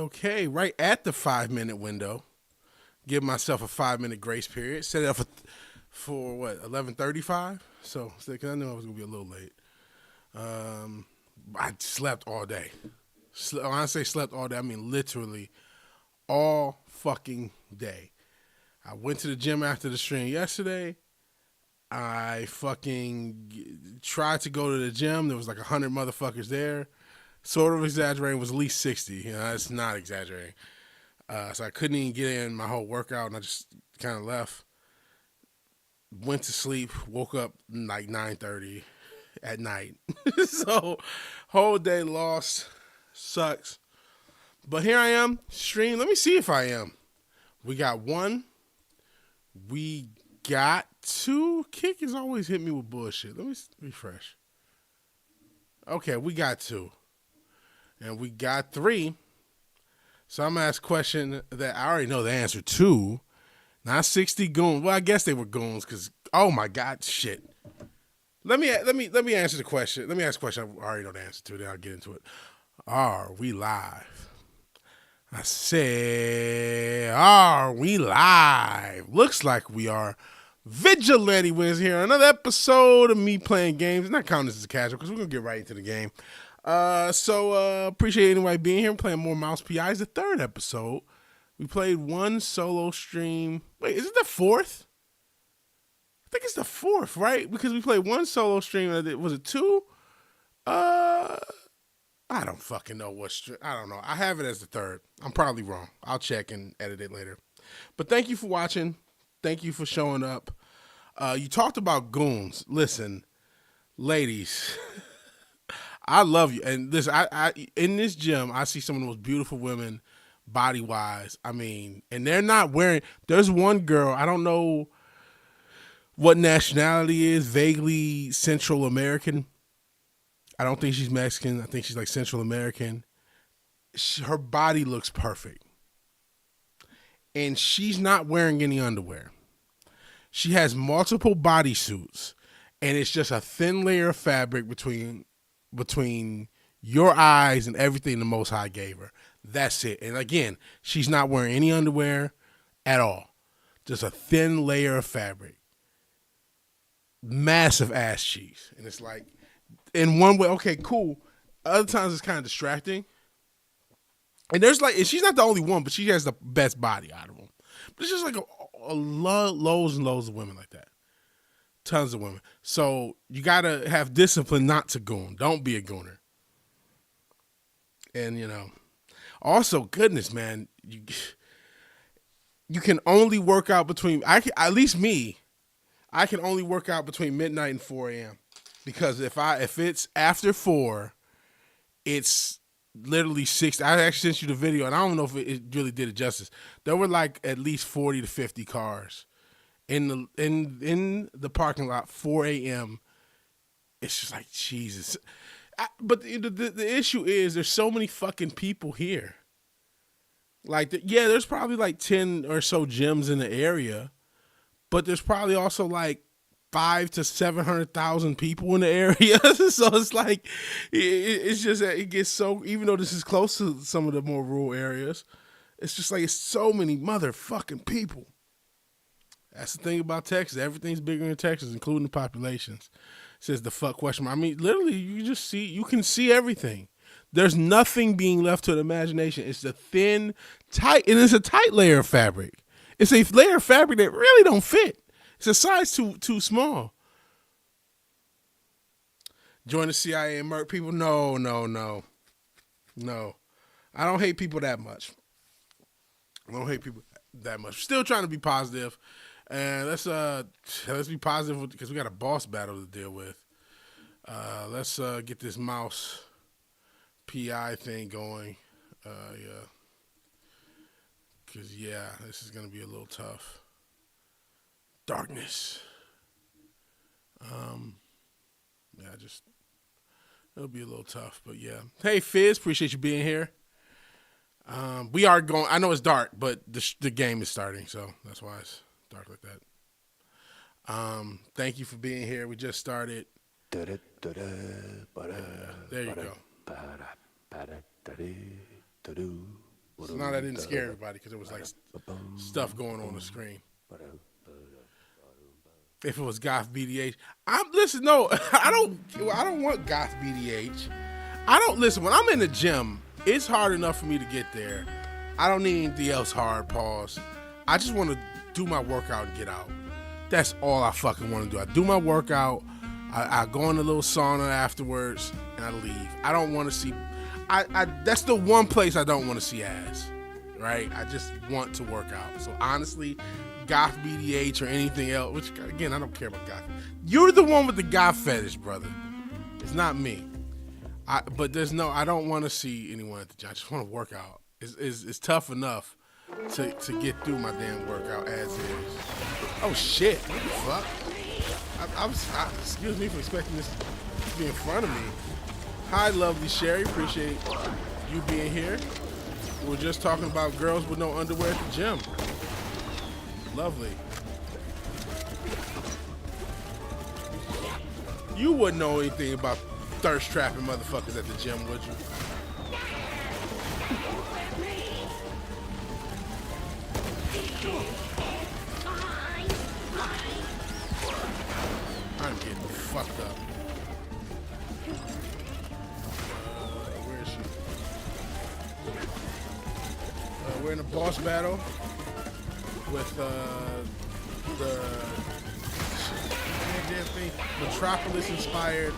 Okay. Right at the 5-minute window. Give myself a 5-minute grace period. Set it up for what, 11:35? So, because I knew I was gonna be a little late. I slept all day. When I say slept all day, I mean literally all fucking day. I went to the gym after the stream yesterday. I fucking tried to go to the gym. There was like 100 motherfuckers there. Sort of exaggerating, was at least 60. You know, that's not exaggerating. So I couldn't even get in my whole workout, and I just kind of left. Went to sleep, woke up like 9:30 at night. So whole day lost. Sucks. But here I am, stream. Let me see if I am. We got one. We got two. Kick has always hit me with bullshit. Let me refresh. Okay, we got two. And we got three. So I'm going to ask a question that I already know the answer to. Not 60 goons. Well, I guess they were goons because, oh my God, shit. Let me answer the question. Let me ask a question I already know the answer to. Then I'll get into it. Are we live? I said, are we live? Looks like we are. VigilanteWilliamson here. Another episode of me playing games. Not counting this as a casual because we're going to get right into the game. So appreciate anybody being here. I'm playing more Mouse PI. It's the third episode. We played one solo stream. Wait, is it the fourth? I think it's the fourth, right? Because we played one solo stream. Was it two? I don't fucking know what stream. I don't know. I have it as the third. I'm probably wrong. I'll check and edit it later. But thank you for watching. Thank you for showing up. You talked about goons. Listen, ladies. I love you. And listen, I in this gym, I see some of the most beautiful women, body-wise. I mean, and they're not wearing, there's one girl, I don't know what nationality is, vaguely Central American. I don't think she's Mexican. I think she's like Central American. Her body looks perfect. And she's not wearing any underwear. She has multiple bodysuits. And it's just a thin layer of fabric between your eyes and everything the Most High gave her. That's it. And again, she's not wearing any underwear at all. Just a thin layer of fabric. Massive ass cheeks. And it's like, in one way, okay, cool. Other times it's kind of distracting. And there's like, and she's not the only one, but she has the best body out of them. But it's just like loads and loads of women like that. Tons of women. So you gotta have discipline not to goon. Don't be a gooner. And you know, also goodness, man, you can only work out between. At least me, I can only work out between midnight and 4 a.m. Because if it's after 4, it's literally 6. I actually sent you the video, and I don't know if it really did it justice. There were like at least 40 to 50 cars in the parking lot, 4 a.m. It's just like, Jesus. But the issue is there's so many fucking people here. Like, there's probably like 10 or so gyms in the area, but there's probably also like 500,000 to 700,000 people in the area. So it's like, it's just that it gets so, even though this is close to some of the more rural areas, it's just like, it's so many motherfucking people. That's the thing about Texas. Everything's bigger in Texas, including the populations. Says the fuck question. I mean, literally, you can see everything. There's nothing being left to the imagination. It's a thin, tight, and it's a tight layer of fabric. It's a layer of fabric that really don't fit. It's a size too small. Join the CIA and murk people? No. I don't hate people that much. Still trying to be positive. And let's be positive because we got a boss battle to deal with. Let's get this mouse PI thing going. Yeah. Because, this is going to be a little tough. Darkness. It'll be a little tough, but yeah. Hey, Fizz, appreciate you being here. We are going, I know it's dark, but the game is starting, so that's why it's dark like that. Thank you for being here. We just started. There you go. So now that didn't scare everybody because it was like stuff going on the screen. If it was Goth BDH, no, I don't want Goth BDH. I don't listen when I'm in the gym. It's hard enough for me to get there. I don't need anything else hard. Pause. I just want to do my workout and get out. That's all I fucking want to do. I do my workout. I go in a little sauna afterwards and I leave. I don't want to see. That's the one place I don't want to see ass. Right? I just want to work out. So honestly, Goth BDH or anything else, which again I don't care about Goth. You're the one with the Goth fetish, brother. It's not me. But I don't want to see anyone at the gym. I just want to work out. It's tough enough to get through my damn workout as is. Oh shit! What the fuck? Excuse me for expecting this to be in front of me. Hi, lovely Sherry. Appreciate you being here. We were just talking about girls with no underwear at the gym. Lovely. You wouldn't know anything about thirst trapping motherfuckers at the gym, would you? I'm getting fucked up. Where is she? We're in a boss battle with the damn thing, Metropolis-inspired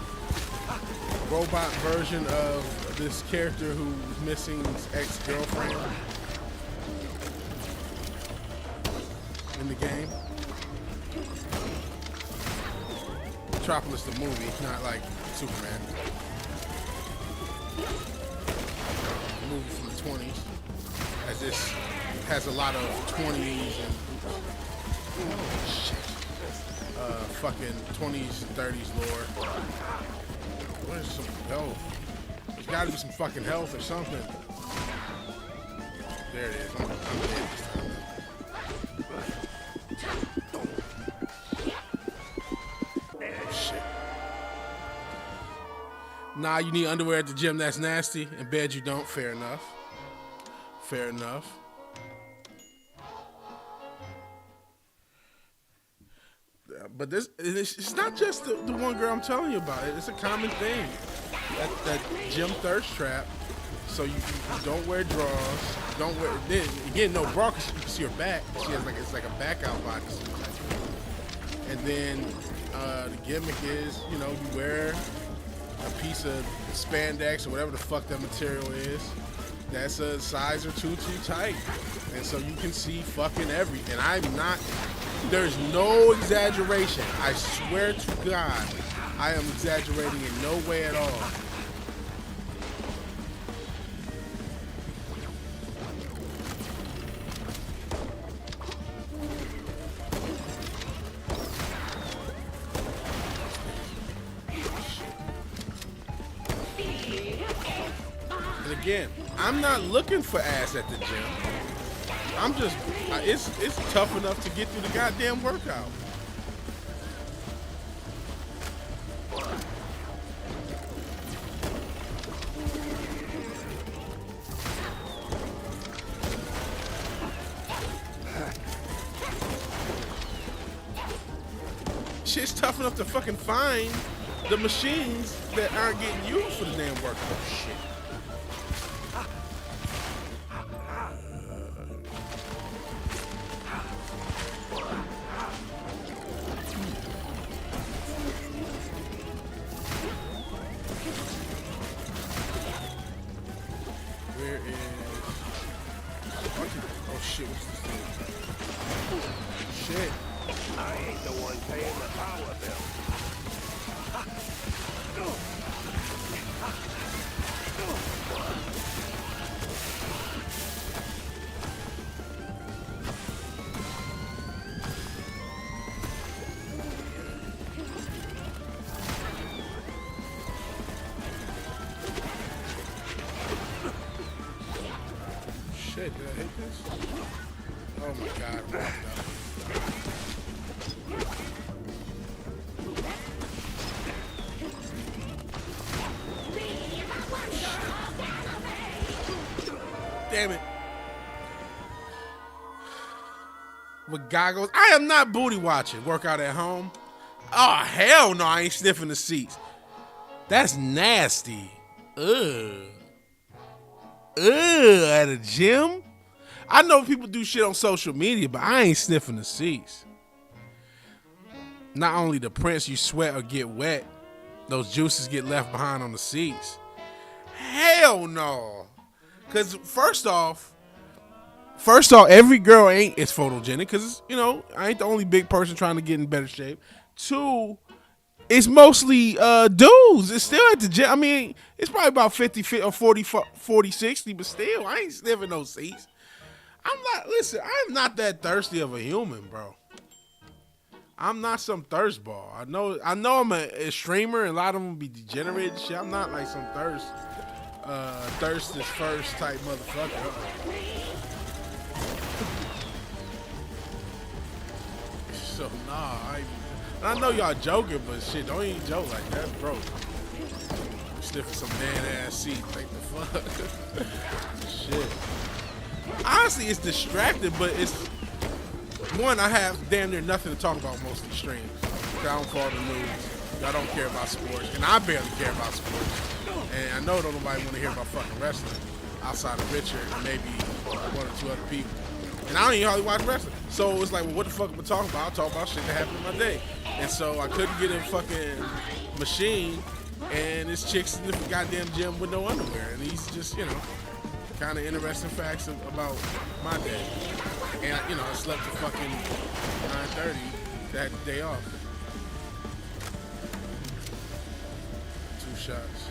robot version of this character who's missing his ex-girlfriend in the game. Metropolis the movie, not like Superman. The movie from the 20s. As this has a lot of 20s and fucking 20s and 30s lore. Where's some health? There's gotta be some fucking health or something. There it is. I'm dead this time. Oh shit. Nah, you need underwear at the gym, that's nasty. In bed you don't, fair enough. Fair enough. But it's not just the one girl I'm telling you about. It's a common thing. That gym thirst trap. So you don't wear drawers. Don't wear, again, no bra because you can see her back. She has it's like a back out bodysuit. And then the gimmick is, you wear a piece of spandex or whatever the fuck that material is. That's a size or two too tight. And so you can see fucking everything. And I'm not, there's no exaggeration. I swear to God, I am exaggerating in no way at all. And again, I'm not looking for ass at the gym. I'm just, it's tough enough to get through the goddamn workout. Shit's tough enough to fucking find the machines that aren't getting used for the damn workout. Shit. Oh shit, what's this thing? Shit. I ain't the one paying the power bill. Shit, did I hit this? Oh my God, I'm fucked up. Damn it. with goggles. I am not booty watching. Workout at home. Oh, hell no, I ain't sniffing the seats. That's nasty. Ugh. At a gym? I know people do shit on social media, but I ain't sniffing the seats. Not only the prints you sweat or get wet, those juices get left behind on the seats. Hell no. Because first off, every girl ain't as photogenic because, you know, I ain't the only big person trying to get in better shape. Two, it's mostly dudes. It's still at the gym. I mean, it's probably about 50 or 40, 60, but still, I ain't sniffing no seats. I'm not that thirsty of a human, bro. I'm not some thirst ball. I know I'm a streamer and a lot of them be degenerate and shit. I'm not like some thirst is first type motherfucker. So nah, I know y'all joking, but shit, don't even joke like that, bro. Sniffing some dead ass seat, like the fuck. Shit. Honestly, it's distracting, but it's one, I have damn near nothing to talk about most of the streams. I don't follow the news. Y'all don't care about sports, and I barely care about sports. And I know don't nobody want to hear about fucking wrestling outside of Richard and maybe one or two other people. And I don't even hardly watch wrestling. So it's like, well, what the fuck am I talking about? I'll talk about shit that happened in my day. And so I couldn't get in fucking machine, and this chick's in the goddamn gym with no underwear. And he's just, you know, kind of interesting facts about my day. And, you know, I slept at fucking 9:30 that day off. 2 shots.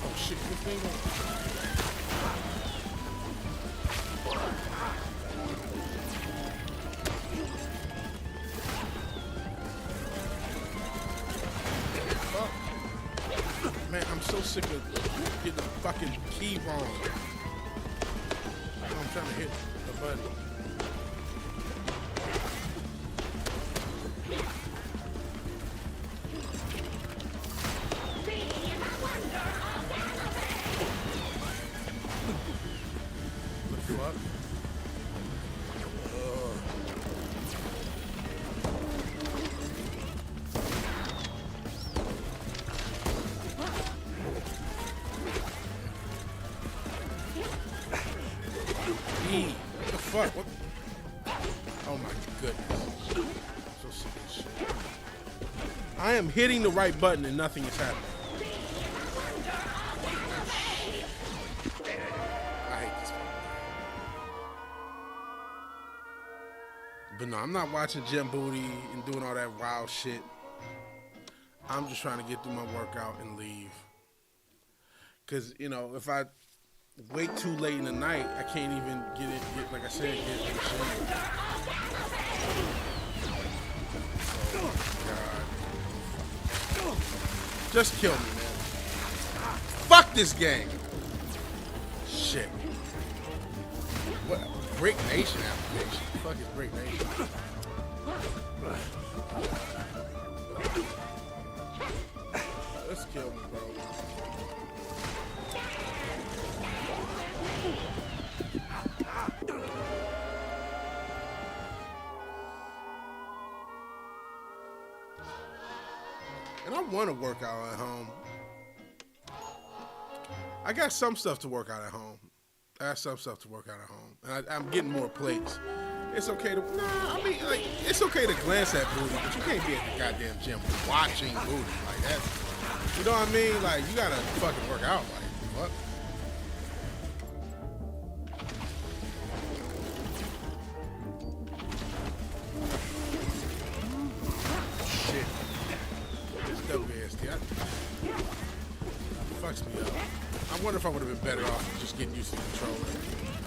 Oh shit, good thing on. Man, I'm so sick of getting the fucking key wrong. I'm trying to hit the button. The fuck? What the fuck? What? Oh my goodness. I'm so sick of this shit. I am hitting the right button and nothing is happening. I hate this fucking game. But no, I'm not watching Gym Booty and doing all that wild shit. I'm just trying to get through my workout and leave. Because, you know, if I wait too late in the night, I can't even get like I said, get in the shade. Oh God. Just kill me, man. Fuck this game. Shit. What? Brick Nation application. The fuck is Brick Nation? Let's kill me, bro. And I want to work out at home. I got some stuff to work out at home. And I'm getting more plates. It's okay to, like, it's okay to glance at booty, but you can't be at the goddamn gym watching booty. Like, that. You know what I mean? Like, you gotta fucking work out. Like, what? Shit. This WSD, fucks me up. I wonder if I would have been better off just getting used to the controller.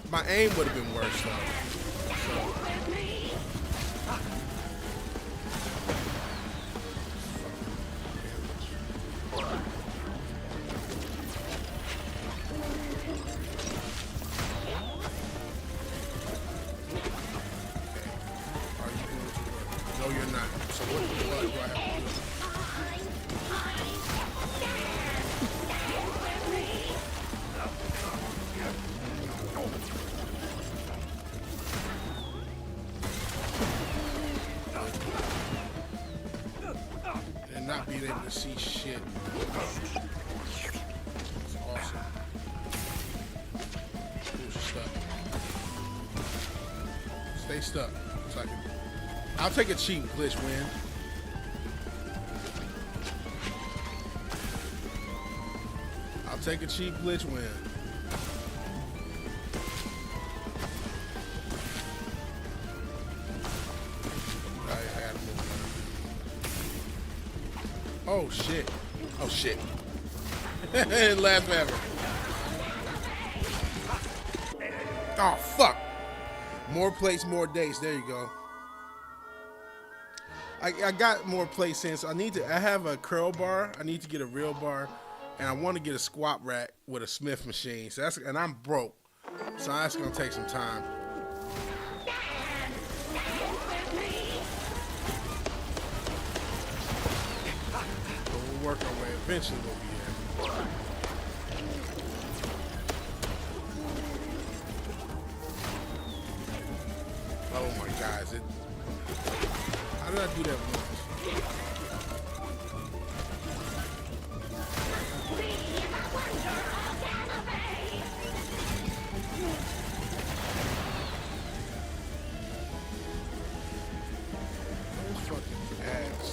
My aim would have been worse, though. So. see shit. It's awesome. Ooh, she's stuck. Stay stuck. So I can... I'll take a cheap glitch win. I'll take a cheap glitch win. Oh shit. Oh shit. Last ever. Oh fuck. More plates, more dates. There you go. I got more plates in, so I have a curl bar. I need to get a real bar. And I want to get a squat rack with a Smith machine. So and I'm broke. So that's gonna take some time. Work our way. Eventually we'll be there. Oh my God! How did I do that once? Those fucking ass.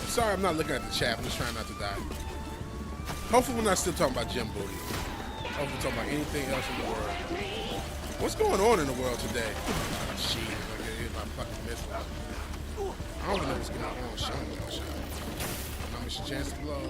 Sorry, I'm not looking at the chat. I'm just trying not to die. Hopefully we're not still talking about gym booty. Hopefully we're talking about anything else in the world. What's going on in the world today? Oh, shit. I'm gonna hit my fucking missile. I don't even know what's going on. Show me no shot. Not miss a chance to blow.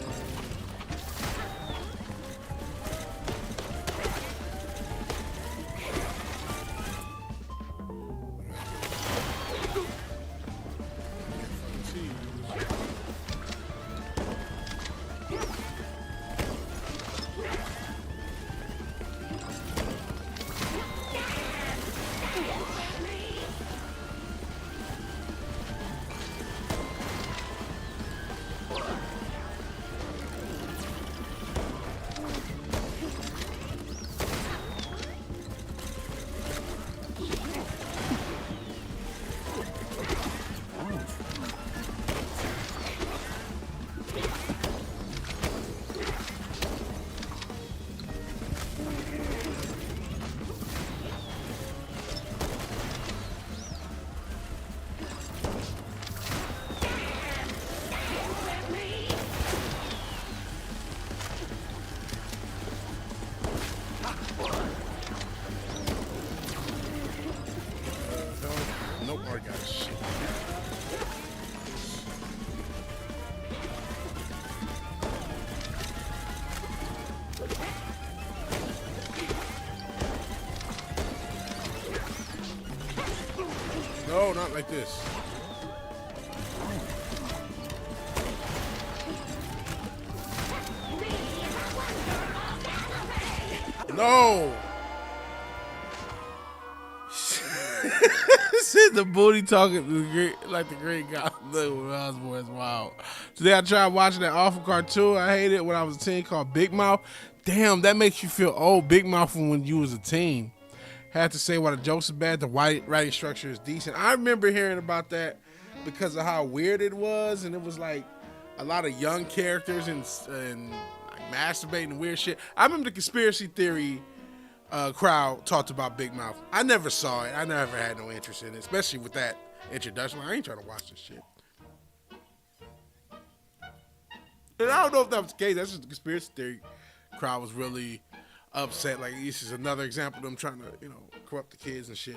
No, not like this. No! Said the booty talking to the great guy when I was born. It's wild. Today I tried watching that awful cartoon I hated when I was a teen called Big Mouth. Damn, that makes you feel old. Big Mouth from when you was a teen. Had to say why the jokes are bad. The writing structure is decent. I remember hearing about that because of how weird it was, and it was like a lot of young characters and like masturbating and weird shit. I remember the conspiracy theory crowd talked about Big Mouth. I never saw it. I never had no interest in it, especially with that introduction. Like, I ain't trying to watch this shit. And I don't know if that was the case. That's just the conspiracy theory crowd was really upset. Like, this is another example of them trying to, corrupt the kids and shit.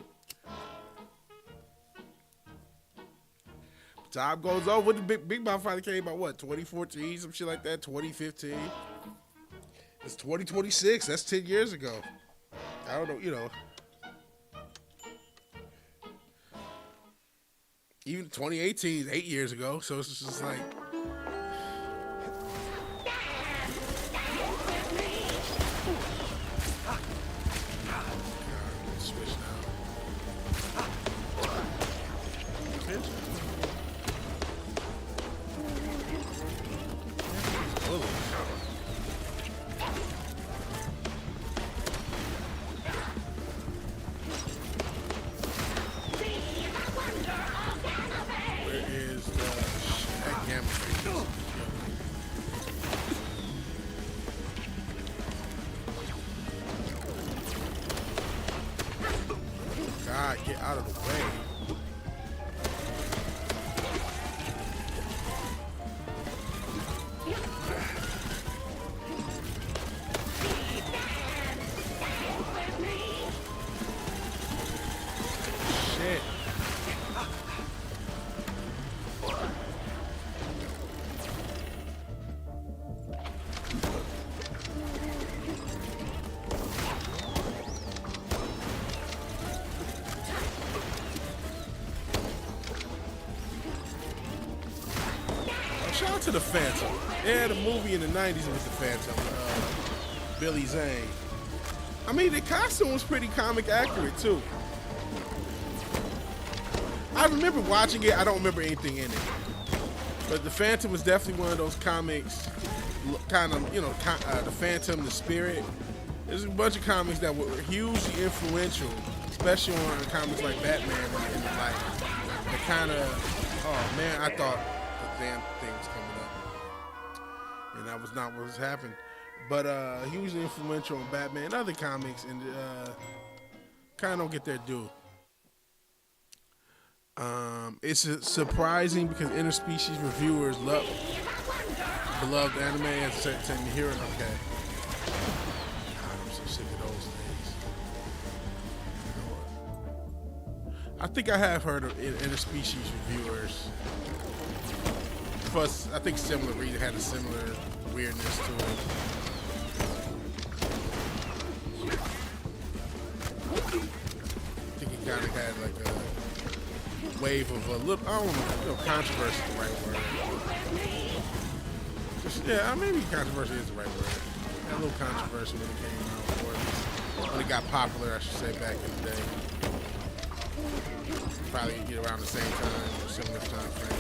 Time goes on. When the Big Mouth finally came out, what, 2014, some shit like that, 2015. It's 2026. That's 10 years ago. I don't know, Even 2018 is 8 years ago, so it's just like... Switch now. God, get out of the way. Shit. Shout out to the Phantom. Yeah, the movie in the 90s was the Phantom. Billy Zane. I mean, the costume was pretty comic accurate, too. I remember watching it. I don't remember anything in it. But the Phantom was definitely one of those comics, kind of, the Phantom, the Spirit. There's a bunch of comics that were hugely influential, especially on comics like Batman and like the kind of, oh man, I thought the damn thing was coming up. And that was not what was happening. But hugely influential on Batman and other comics, and kind of don't get their due. It's surprising because interspecies reviewers love beloved anime as a certain hero. Okay. God, I'm so sick of those things. I think I have heard of interspecies reviewers. Plus, I think similar reader had a similar weirdness to it. I think it kind of had like a wave of a little, I don't know, controversy is the right word. Just, yeah, maybe controversy is the right word. Had a little controversy when it came out, or at least when it got popular, I should say, back in the day. Probably around the same time or similar time frame.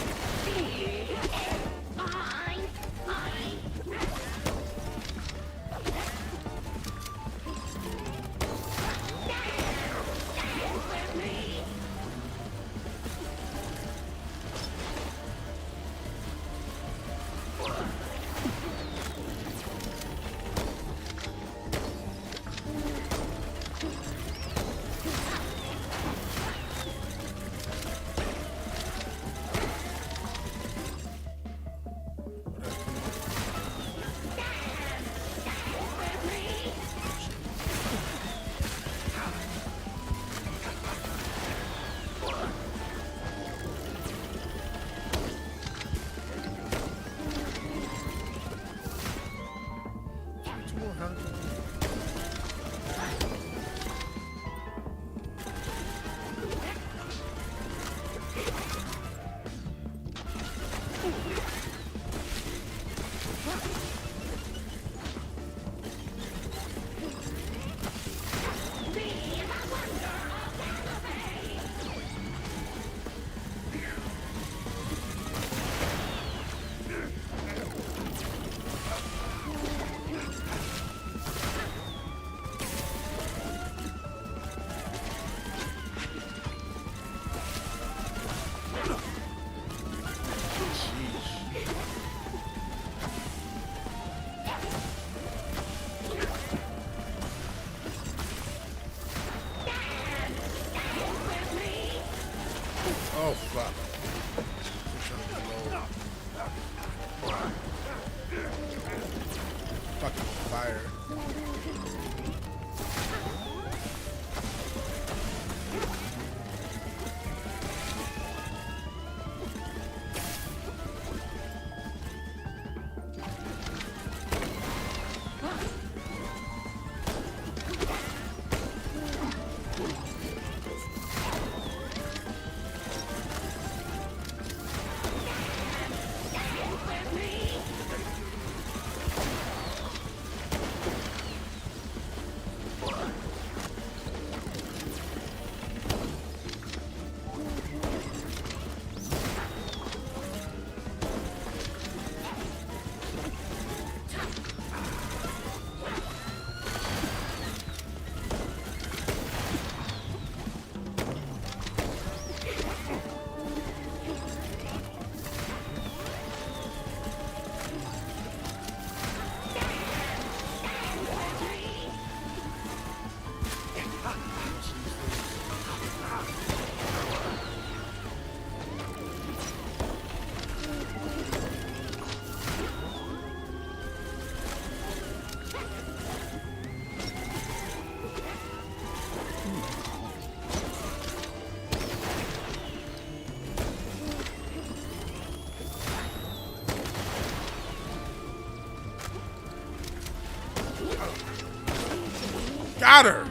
Got her.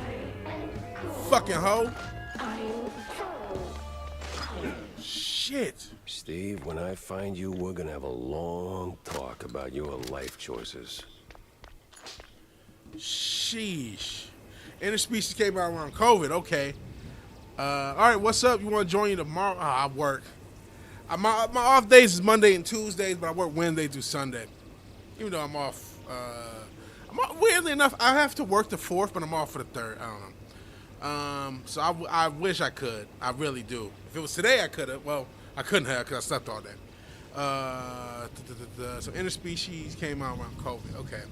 Fucking hoe. Shit. Steve, when I find you, we're gonna have a long talk about your life choices. Sheesh. Interspecies came out around COVID. Okay. All right, what's up? You want to join you tomorrow? I work. My off days is Monday and Tuesdays, but I work Wednesday through Sunday. Even though I'm off. Weirdly enough, I have to work the 4th, but I'm off for the 3rd. I don't know. So I wish I could. I really do. If it was today, I could have. Well, I couldn't have because I slept all day. So Interspecies came out around COVID. Okay.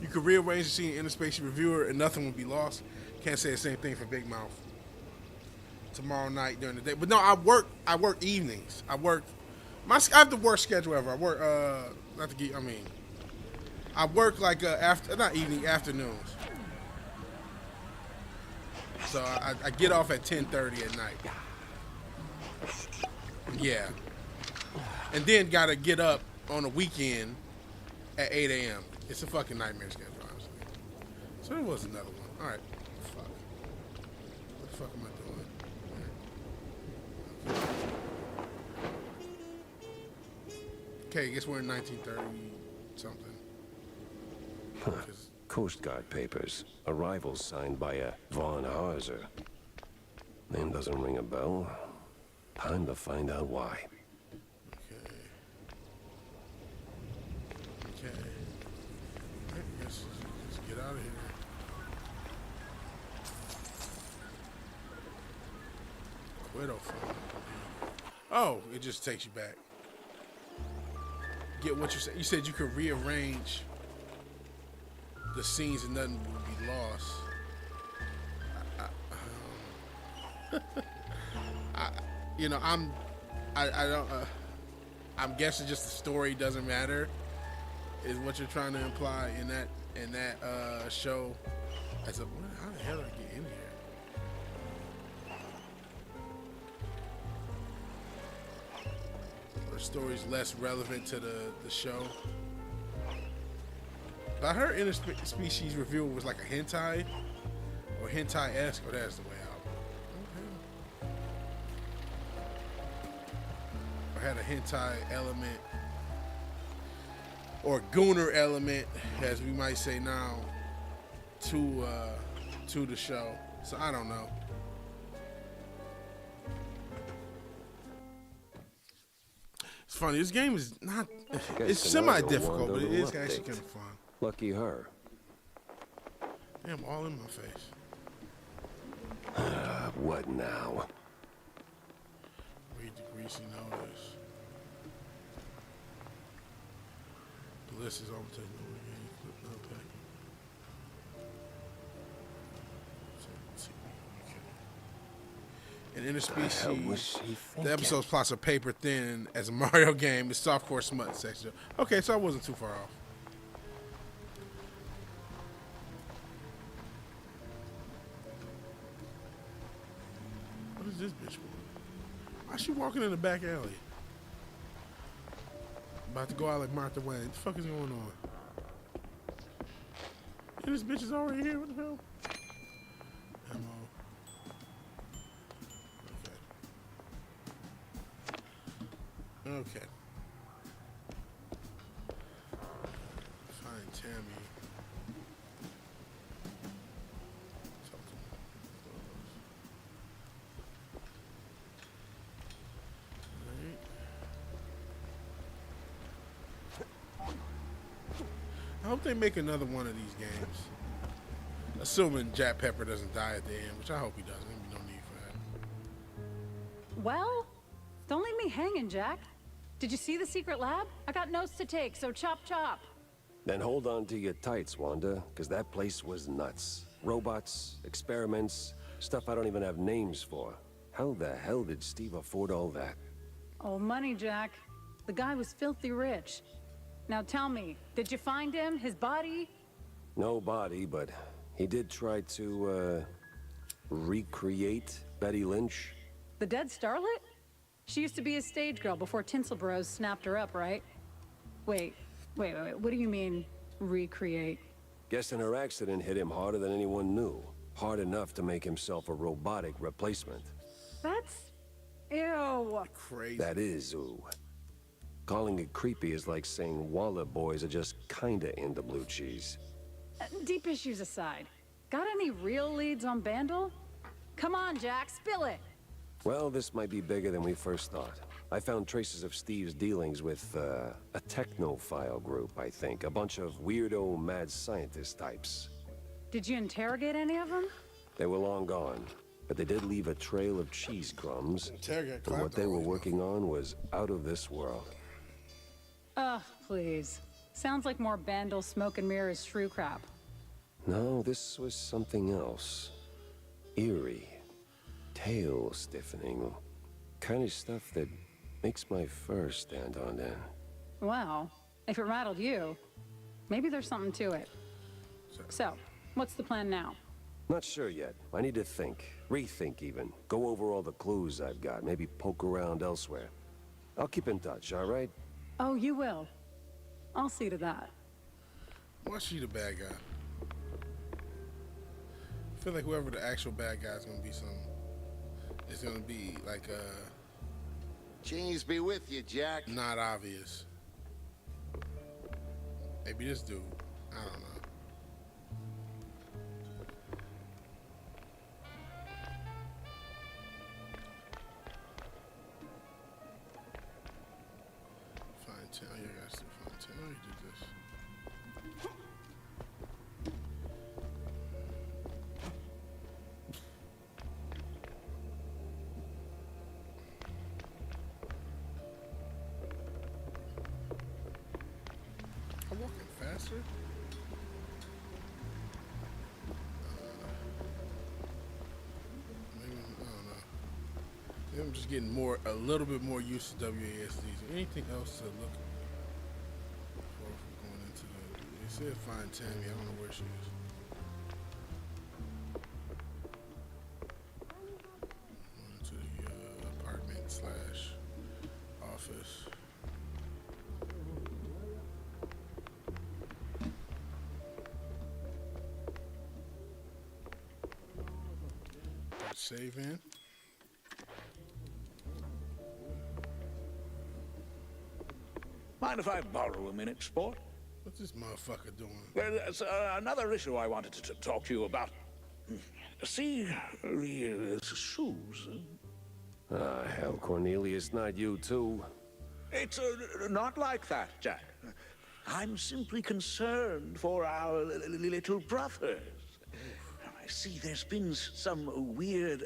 You could rearrange the scene in Interspecies Reviewer and nothing would be lost. Can't say the same thing for Big Mouth. Tomorrow night during the day. But no, I work evenings. I have the worst schedule ever. I work I work like not evening, afternoons. So I get off at 10:30 at night. Yeah. And then gotta get up on the weekend at 8 a.m. It's a fucking nightmare schedule, honestly. So there was another one. All right. Fuck. What the fuck am I doing? Okay, I guess we're in 1930 something. Coast Guard papers. Arrival signed by a Von Harzer. Name doesn't ring a bell. Time to find out why. Okay. I guess let's get out of here. Quito phone. Oh, it just takes you back. Get what you said. You said you could rearrange the scenes and nothing would be lost. I'm guessing just the story doesn't matter, is what you're trying to imply in that show. How the hell did I get in here? The story's less relevant to the show. But I heard Interspecies Reviewer was like a hentai or hentai-esque, or that's the way out. Okay. Or had a hentai element or gooner element, as we might say now, to the show. So I don't know. It's funny. This game is not. It's semi-difficult, but it is actually kind of fun. Lucky her. Damn, all in my face. What now? Read the greasy notice. The list is overtaken over again. Clip no pack. In Interspecies, the episode's plots are paper thin as a Mario game. It's softcore smut section. Okay, so I wasn't too far off. What is this bitch for? Why is she walking in the back alley? About to go out like Martha Wayne. What the fuck is going on? And this bitch is already here. What the hell? Ammo. Okay. Find Tammy. Talk to me. I hope they make another one of these games. Assuming Jack Pepper doesn't die at the end, which I hope he doesn't. There'll be no need for that. Well, don't leave me hanging, Jack. Did you see the secret lab? I got notes to take, so chop chop. Then hold on to your tights, Wanda, because that place was nuts. Robots, experiments, stuff I don't even have names for. How the hell did Steve afford all that? Oh, money, Jack. The guy was filthy rich. Now tell me, did you find him? His body? No body, but he did try to, recreate Betty Lynch. The dead starlet? She used to be a stage girl before Tinsel Bros snapped her up, right? Wait. What do you mean, recreate? Guessing her accident hit him harder than anyone knew. Hard enough to make himself a robotic replacement. That's... ew. Crazy. That is ooh. Calling it creepy is like saying Waller boys are just kinda into blue cheese. Deep issues aside, got any real leads on Bandle? Come on, Jack, spill it. Well, this might be bigger than we first thought. I found traces of Steve's dealings with, a technophile group, I think. A bunch of weirdo mad scientist types. Did you interrogate any of them? They were long gone, but they did leave a trail of cheese crumbs. Interrogate And what they were working on was out of this world. Ugh, please. Sounds like more Bandle smoke and mirrors shrew crap. No, this was something else. Eerie. Tail stiffening. Kind of stuff that makes my fur stand on end. Well, if it rattled you, maybe there's something to it. So, what's the plan now? Not sure yet. I need to think. Rethink even. Go over all the clues I've got. Maybe poke around elsewhere. I'll keep in touch, all right? Oh, you will. I'll see to that. Why is she the bad guy? I feel like whoever the actual bad guy is gonna be it's gonna be like Cheese be with you, Jack. not obvious. Maybe this dude. I don't know. Fine tune. Oh, yeah, I gotta do fine tune. Oh, you did this. I'm walking faster. Maybe, I don't know. Maybe I'm just getting a little bit more used to WASDs. Anything else to look for going into the? They said find Tammy. I don't know where she is. Going into the apartment / office. Save in. Mind if I borrow a minute, sport? What's this motherfucker doing? Well, there's another issue I wanted to talk to you about. See, the shoes. Ah, hell, Cornelius, not you too. It's not like that, Jack. I'm simply concerned for our little brothers. I see there's been some weird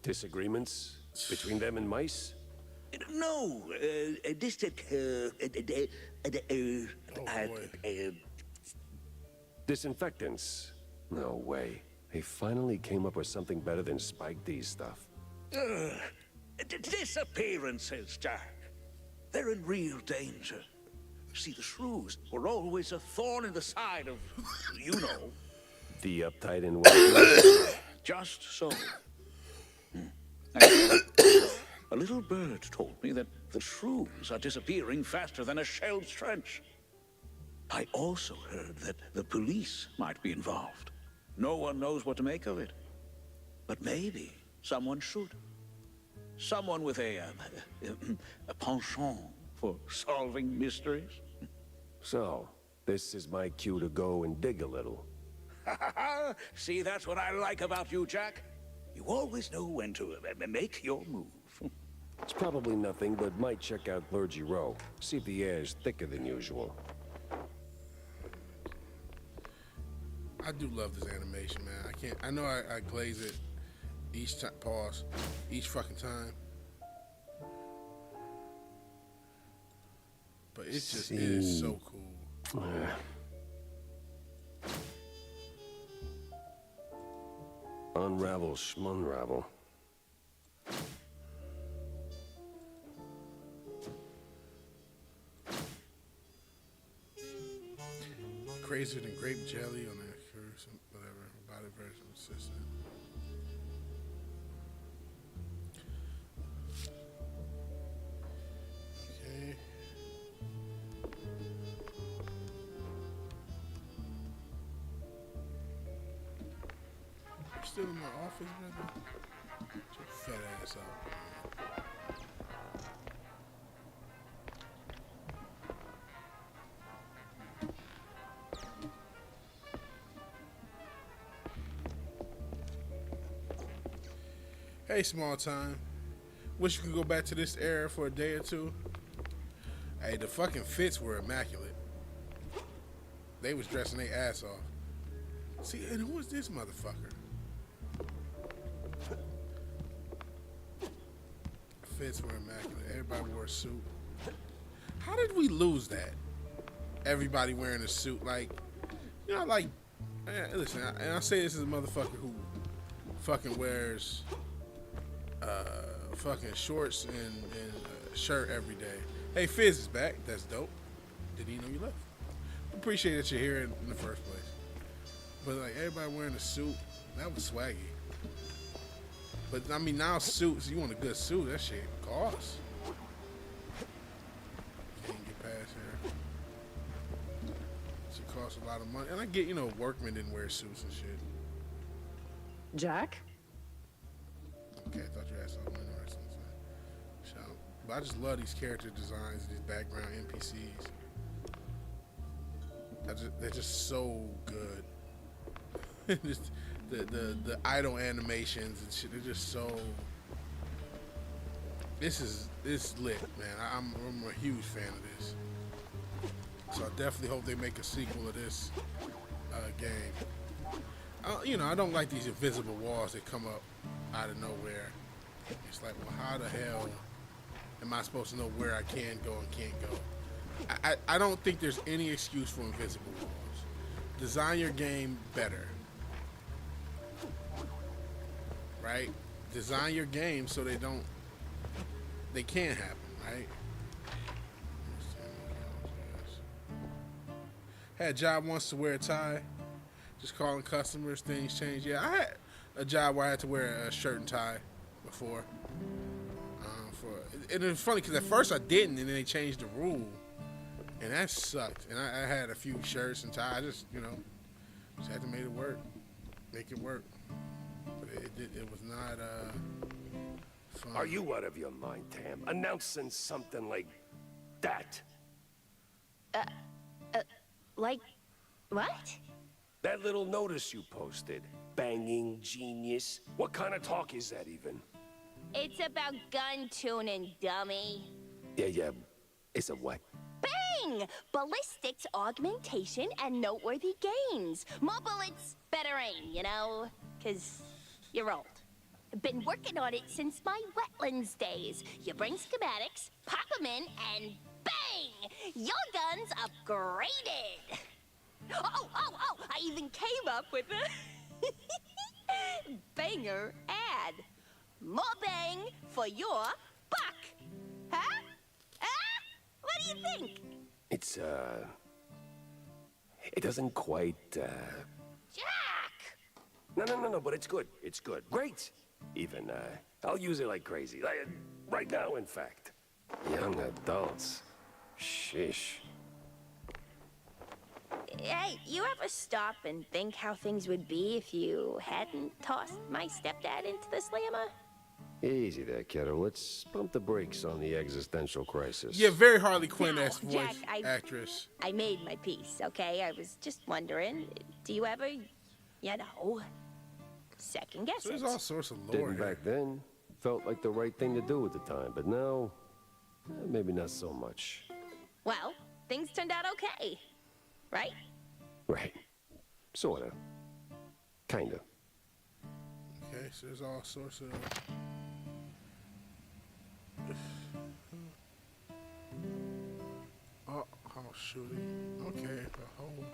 Disagreements between them and mice? no, Disinfectants? No way. They finally came up with something better than Spike D's stuff. disappearances, Jack. They're in real danger. See, the shrews were always a thorn in the side of, you know. The uptight and well. Just so. A little bird told me that the shrews are disappearing faster than a shelled trench. I also heard that the police might be involved. No one knows what to make of it. But maybe someone should. Someone with a penchant for solving mysteries. So, this is my cue to go and dig a little. See, that's what I like about you, Jack. You always know when to make your move. It's probably nothing, but might check out Clergy Row. See if the air is thicker than usual. I do love this animation, man. I know I glaze it each time, pause, each fucking time. But it just is so cool. Unravel schmunravel. Crazier than grape jelly on that curse, whatever, body version system. Okay. still in my office, brother? Get your fat ass up. Hey, small time. Wish you could go back to this era for a day or two. Hey, the fucking fits were immaculate. They was dressing their ass off. See, and who is this motherfucker? Fits were immaculate. Everybody wore a suit. How did we lose that? Everybody wearing a suit. Like, you know, like, listen, and I say this as a motherfucker who fucking wears fucking shorts and a shirt every day. Hey, Fizz is back. That's dope. Didn't even know you left. Appreciate that you're here in the first place. But like everybody wearing a suit, that was swaggy. But I mean, now suits, you want a good suit, that shit costs. Can't get past here. Shit costs a lot of money. And I get, you know, workmen didn't wear suits and shit. Jack? Okay, I thought you had something or something. Shout. But I just love these character designs, these background NPCs. They're just so good. Just the idle animations and shit. They're just so. This lit, man. I'm a huge fan of this. So I definitely hope they make a sequel of this game. You know, I don't like these invisible walls that come up out of nowhere. It's like, well, how the hell am I supposed to know where I can go and can't go? I don't think there's any excuse for invisible walls. Design your game better. Right? Design your game so they can't happen, right? Had a job once to wear a tie. Just calling customers, things change. Yeah, I had a job where I had to wear a shirt and tie before. And it was funny because at first I didn't, and then they changed the rule. And that sucked. And I had a few shirts and ties. I just, you know, just had to make it work. Make it work. But it was not fun. Are you out of your mind, Tam? Announcing something like that? Like, what? That little notice you posted. Banging genius. What kind of talk is that even? It's about gun tuning, dummy. Yeah. It's a what? Bang! Ballistics, augmentation, and noteworthy gains. More bullets, better aim, you know? 'Cause you're old. Been working on it since my wetlands days. You bring schematics, pop them in, and bang! Your gun's upgraded. Oh! I even came up with a banger ad. More bang for your buck. Huh? What do you think? It's, it doesn't quite, Jack! No, but it's good. It's good. Great! Even, I'll use it like crazy. Like, right now, in fact. Young adults. Sheesh. Hey, you ever stop and think how things would be if you hadn't tossed my stepdad into the slammer? Easy there, kiddo. Let's pump the brakes on the existential crisis. Yeah, very Harley Quinn-esque Now, voice Jack, actress. I made my peace, okay? I was just wondering, do you ever, you know, second guess So there's it? all sorts of lore Didn't here. back then. Felt like the right thing to do at the time, but now, maybe not so much. Well, things turned out okay, right? Right. Sorta. Kinda. Okay, so there's all sorts of. Oh, shooting. Okay, hold.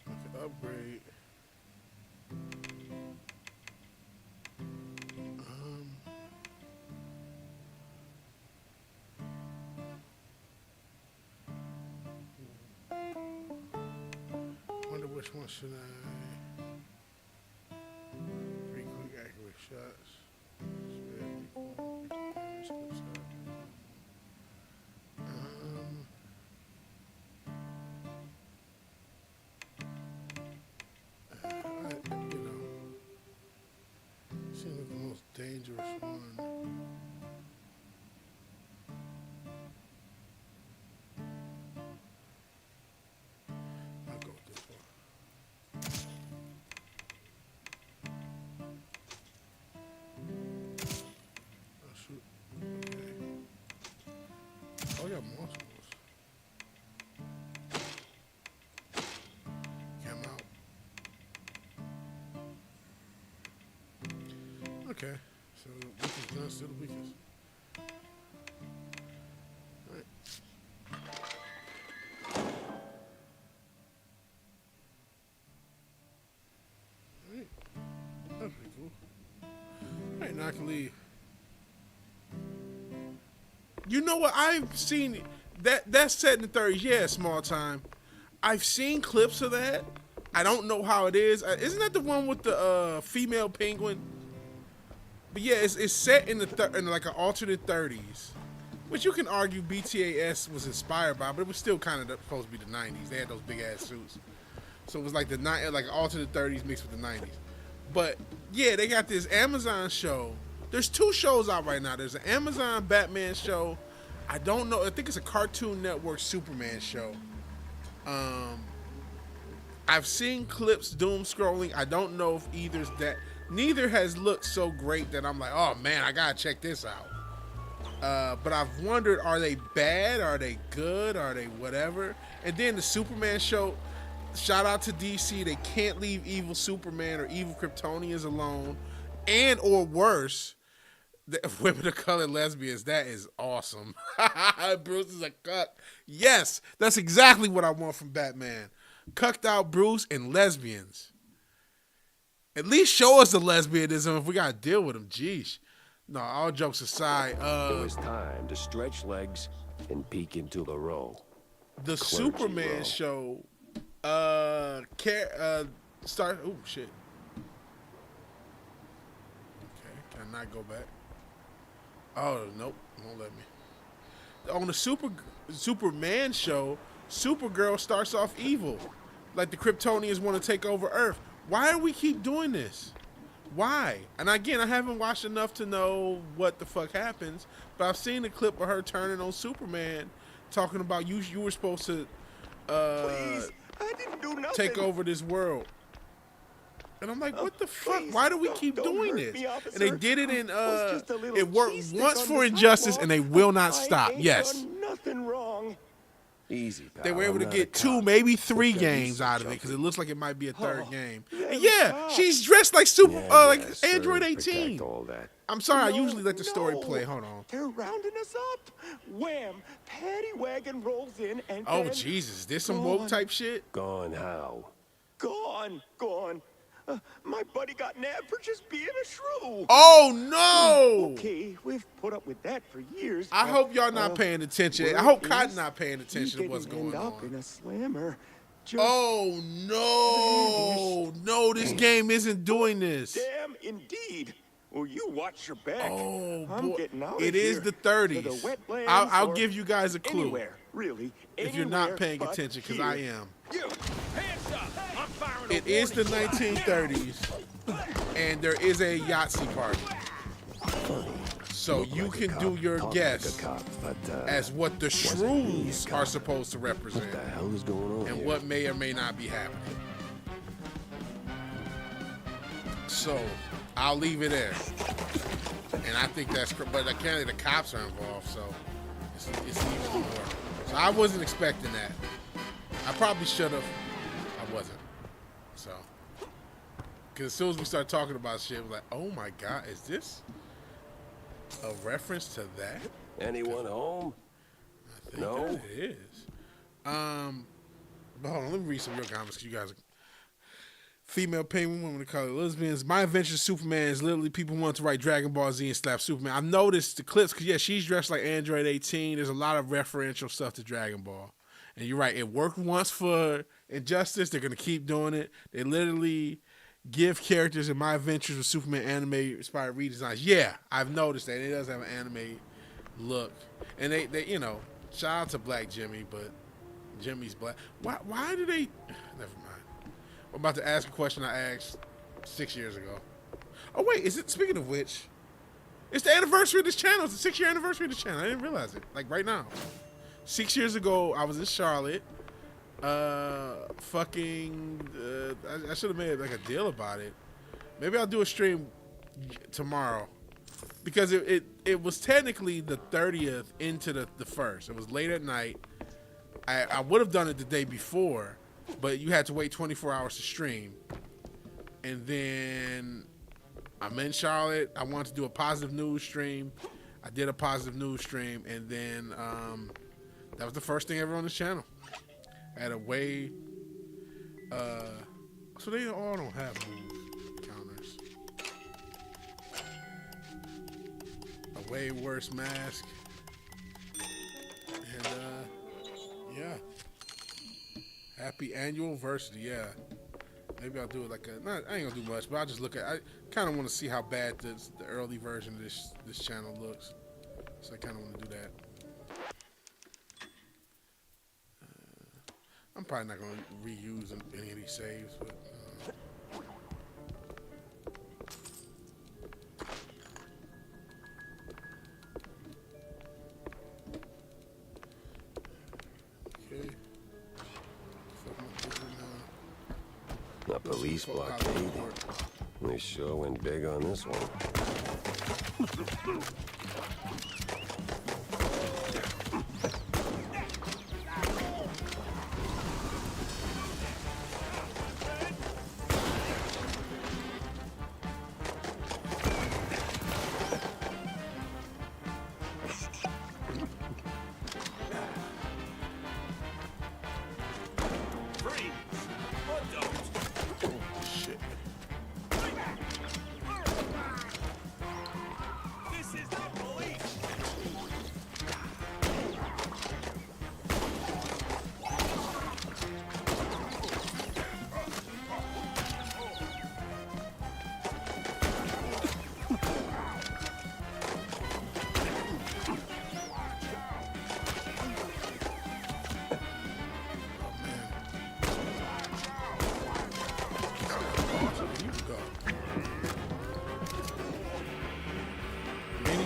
Okay, upgrade. Wonder which one should I? 3 quick accurate shots. Spare equal damage, clip shot. dangerous one. I'll go with this one. Oh, shoot. Okay. Oh, I got more tools. Came out. Okay. So, weakest done, still the weakest. Alright. Alright. That's pretty cool. Alright, now I can leave. You know what? I've seen that's set in the 30s. Yeah, small time. I've seen clips of that. I don't know how it is. Isn't that the one with the female penguin? But yeah, it's set in in like an alternate 30s, which you can argue BTAS was inspired by, but it was still kind of supposed to be the 90s. They had those big ass suits, so it was like like alternate 30s mixed with the 90s. But yeah, they got this Amazon show. There's 2 shows out right now. There's an Amazon Batman show. I don't know. I think it's a Cartoon Network Superman show. I've seen clips doom scrolling. I don't know if either's that. Neither has looked so great that I'm like, oh man, I gotta check this out. But I've wondered, are they bad? Are they good? Are they whatever? And then the Superman show, shout out to DC. They can't leave evil Superman or evil Kryptonians alone, and or worse, women of color lesbians. That is awesome. Bruce is a cuck. Yes, that's exactly what I want from Batman. Cucked out Bruce and lesbians. At least show us the lesbianism if we gotta deal with them. Jeez. No, all jokes aside. It was time to stretch legs and peek into the row. The Clergy Superman row. show. Start. Oh shit. Okay, can I not go back? Oh nope, won't let me. On the Superman show, Supergirl starts off evil, like the Kryptonians want to take over Earth. Why do we keep doing this? Why? And again, I haven't watched enough to know what the fuck happens, but I've seen a clip of her turning on Superman, talking about you were supposed to Please, I didn't do nothing. take over this world. And I'm like, what the fuck? Please, Why do we don't- keep don't doing hurt this? me, officer. And they did it in Was just a little it worked cheese stick once on for the Injustice, sidewalk. and they will not I stop. ain't Yes. done nothing wrong. Easy, pal. They were able I'm to not get a 2, cop. maybe 3 Just got games research out of it, on because it looks like it might be a third game. yeah, And we yeah, got. she's dressed like like Yeah, Android sir, 18. protect all that. I'm sorry, I No, usually let the story no. play. Hold on. They're rounding us up. Wham! Paddy wagon rolls in and Oh then Jesus, this some woke gone. type shit. Gone how? Gone. My buddy got nabbed for just being a shrew. Oh no! Okay, we've put up with that for years. I but, hope y'all not paying attention. I word hope is Cotton not paying he attention to didn't what's going end up in on. a slammer. Just Oh no, this game isn't doing this. damn indeed. Well, you watch your back. Oh I'm boy, getting out of it is here. the To the 30s. wetlands I'll or give you guys a clue Anywhere, really. if you're not anywhere paying but attention, because here. I am. You, hands up! I'm firing It is the 1930s, and there is a Yahtzee party. So Look you like a can cop, do your talk guess like a cop, but, as what the wasn't he a shrews cop? are supposed to represent, What the hell is going on and here? what may or may not be happening. So I'll leave it there. And I think that's, but apparently the cops are involved, so it's even more. So I wasn't expecting that. I probably should have. I wasn't. So, because as soon as we start talking about shit, we're like, oh my God, is this a reference to that? Anyone home? I think No? that it is. But hold on, let me read some real comments, because you guys are female penguin, women of color, lesbians. My Adventure Superman is literally people want to write Dragon Ball Z and slap Superman. I've noticed the clips, because yeah, she's dressed like Android 18. There's a lot of referential stuff to Dragon Ball. And you're right, it worked once for Injustice. They're going to keep doing it. They literally give characters in My Adventures with Superman anime inspired redesigns. Yeah, I've noticed that. It does have an anime look. And they you know, shout out to Black Jimmy, but Jimmy's black. Why do they... Never mind. I'm about to ask a question I asked 6 years ago. Oh wait, is it? Speaking of which, It's the anniversary of this channel. It's the 6-year anniversary of this channel. I didn't realize it. Like right now. 6 years ago, I was in Charlotte. I should have made like a deal about it. Maybe I'll do a stream tomorrow. Because it was technically the 30th into the 1st. It was late at night. I would have done it the day before, but you had to wait 24 hours to stream. And then I'm in Charlotte. I wanted to do a positive news stream. I did a positive news stream, and then that was the first thing ever on this channel. I had a way, so they all don't have move counters. A way worse mask, and yeah. Happy anniversary, yeah. Maybe I'll do it like a. I ain't gonna do much, but I'll just look at. I kind of want to see how bad the early version of this channel looks, so I kind of want to do that. I'm probably not gonna reuse any of these saves, but. Okay. The police blockade. They sure went big on this one.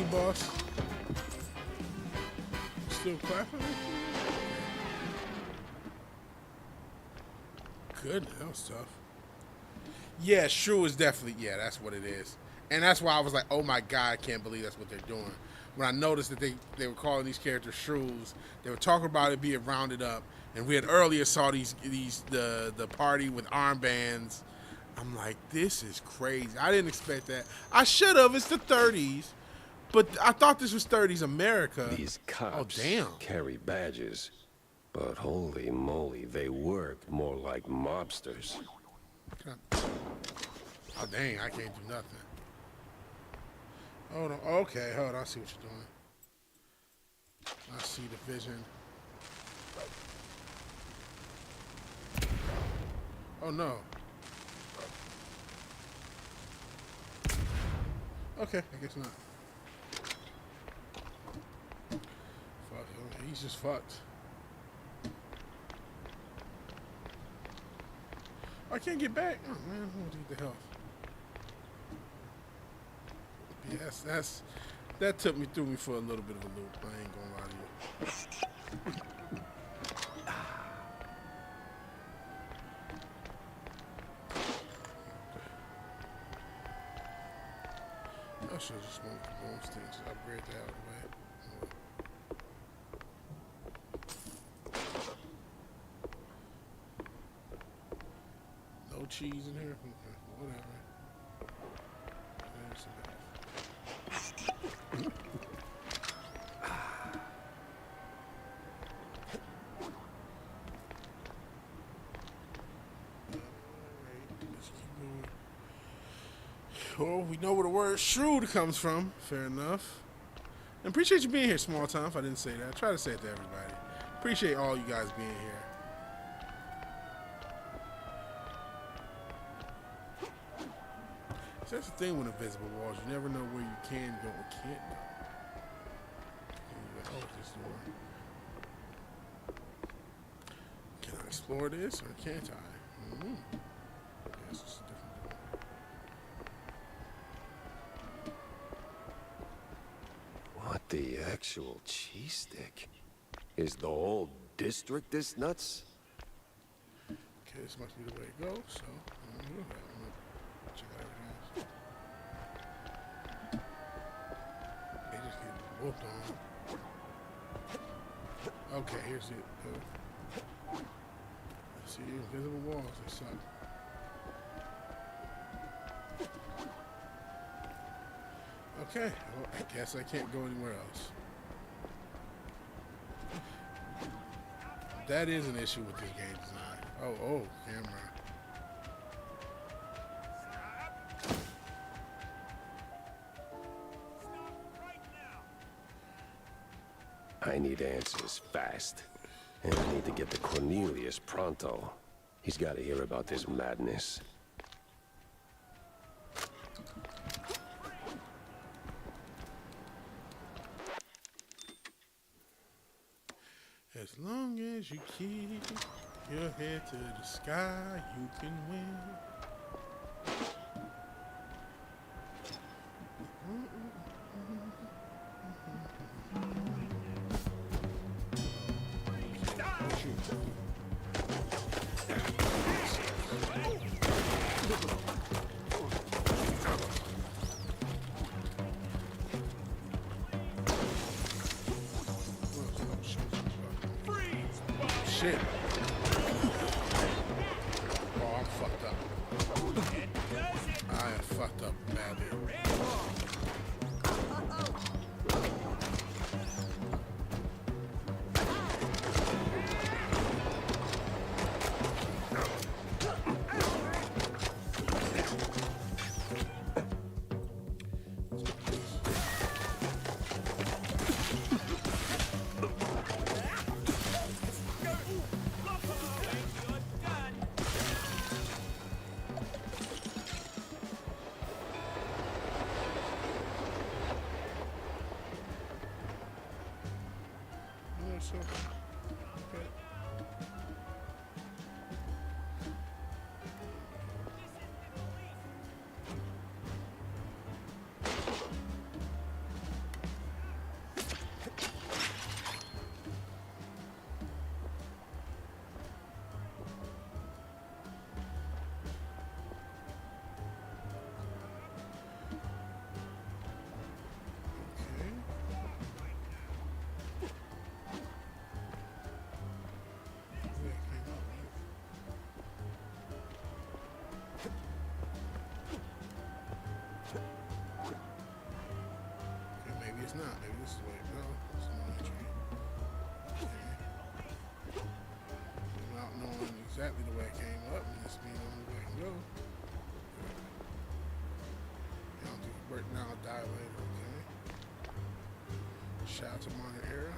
Boss. Still clapping? Good, that was tough. Yeah, Shrew is definitely, yeah, that's what it is. And that's why I was like, oh my God, I can't believe that's what they're doing. When I noticed that they were calling these characters Shrews, they were talking about it being rounded up, and we had earlier saw the party with armbands. I'm like, this is crazy. I didn't expect that. I should have, it's the 30s. But I thought this was 30s America. These cops damn. carry badges, but holy moly, they work more like mobsters. Oh dang, I can't do nothing. Hold on, okay, hold on, I see what you're doing. I see the vision. Oh no. Okay, I guess not. He's just fucked. I can't get back. Oh man, I want to get the health. Yes, that threw me for a little bit of a loop. I ain't gonna lie to you. I should just want the bonus things to upgrade that out of the way. No cheese in here? Okay, whatever. There's some let's keep going. Well, we know where the word shrewd comes from. Fair enough. And appreciate you being here, small time, if I didn't say that. I try to say it to everybody. Appreciate all you guys being here. So that's the thing with invisible walls. You never know where you can go or can't go. Oh, this door. Can I explore this or can't I? Yes, it's a different door. The actual cheese stick? Is the whole district this nuts? Okay, this must be the way to go, so I'm gonna do that. I'm gonna check out everything else. They just get whooped on. Okay, here's it. See, invisible walls, they suck. Okay, well, I guess I can't go anywhere else. That is an issue with this game design. Oh, camera. I need answers fast. And I need to get to Cornelius pronto. He's got to hear about this madness. As long as you keep your head to the sky, you can win. Shit. Oh, I'm fucked up. I am fucked up badly. So, okay. It's not. Maybe this is the way to go. It's not entry. Okay. Without knowing exactly the way it came up, and this being the only way I can go. I don't think it worked now, I'll die later, okay? Shout out to minor error.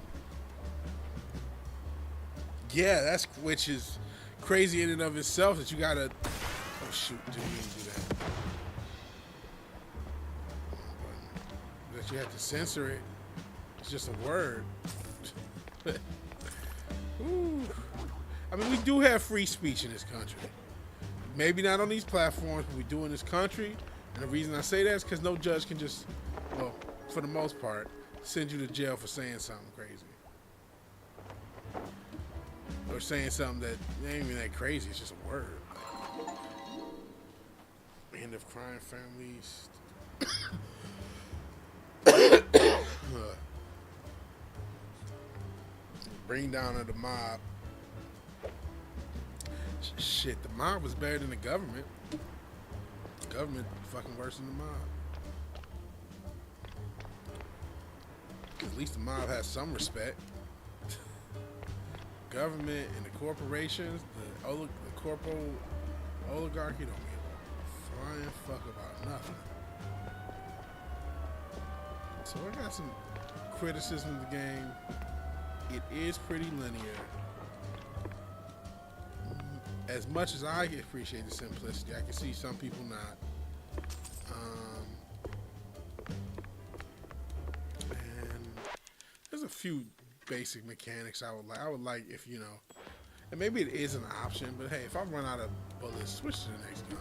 Yeah, that's which is crazy in and of itself that you gotta. Oh shoot, didn't mean to do that. That you have to censor it. It's just a word. Ooh. I mean, we do have free speech in this country. Maybe not on these platforms, but we do in this country. And the reason I say that is because no judge can just, well, for the most part, send you to jail for saying something crazy. Or saying something that ain't even that crazy, it's just a word. End of crime families. Bring down of the mob. Shit, the mob was better than the government. The government fucking worse than the mob. At least the mob has some respect. Government and the corporations, the corporal oligarchy don't give a flying fuck about nothing. So I got some criticism of the game. It is pretty linear. As much as I appreciate the simplicity, I can see some people not. And there's a few basic mechanics I would like. I would like if, you know, and maybe it is an option, but hey, if I run out of bullets, switch to the next gun.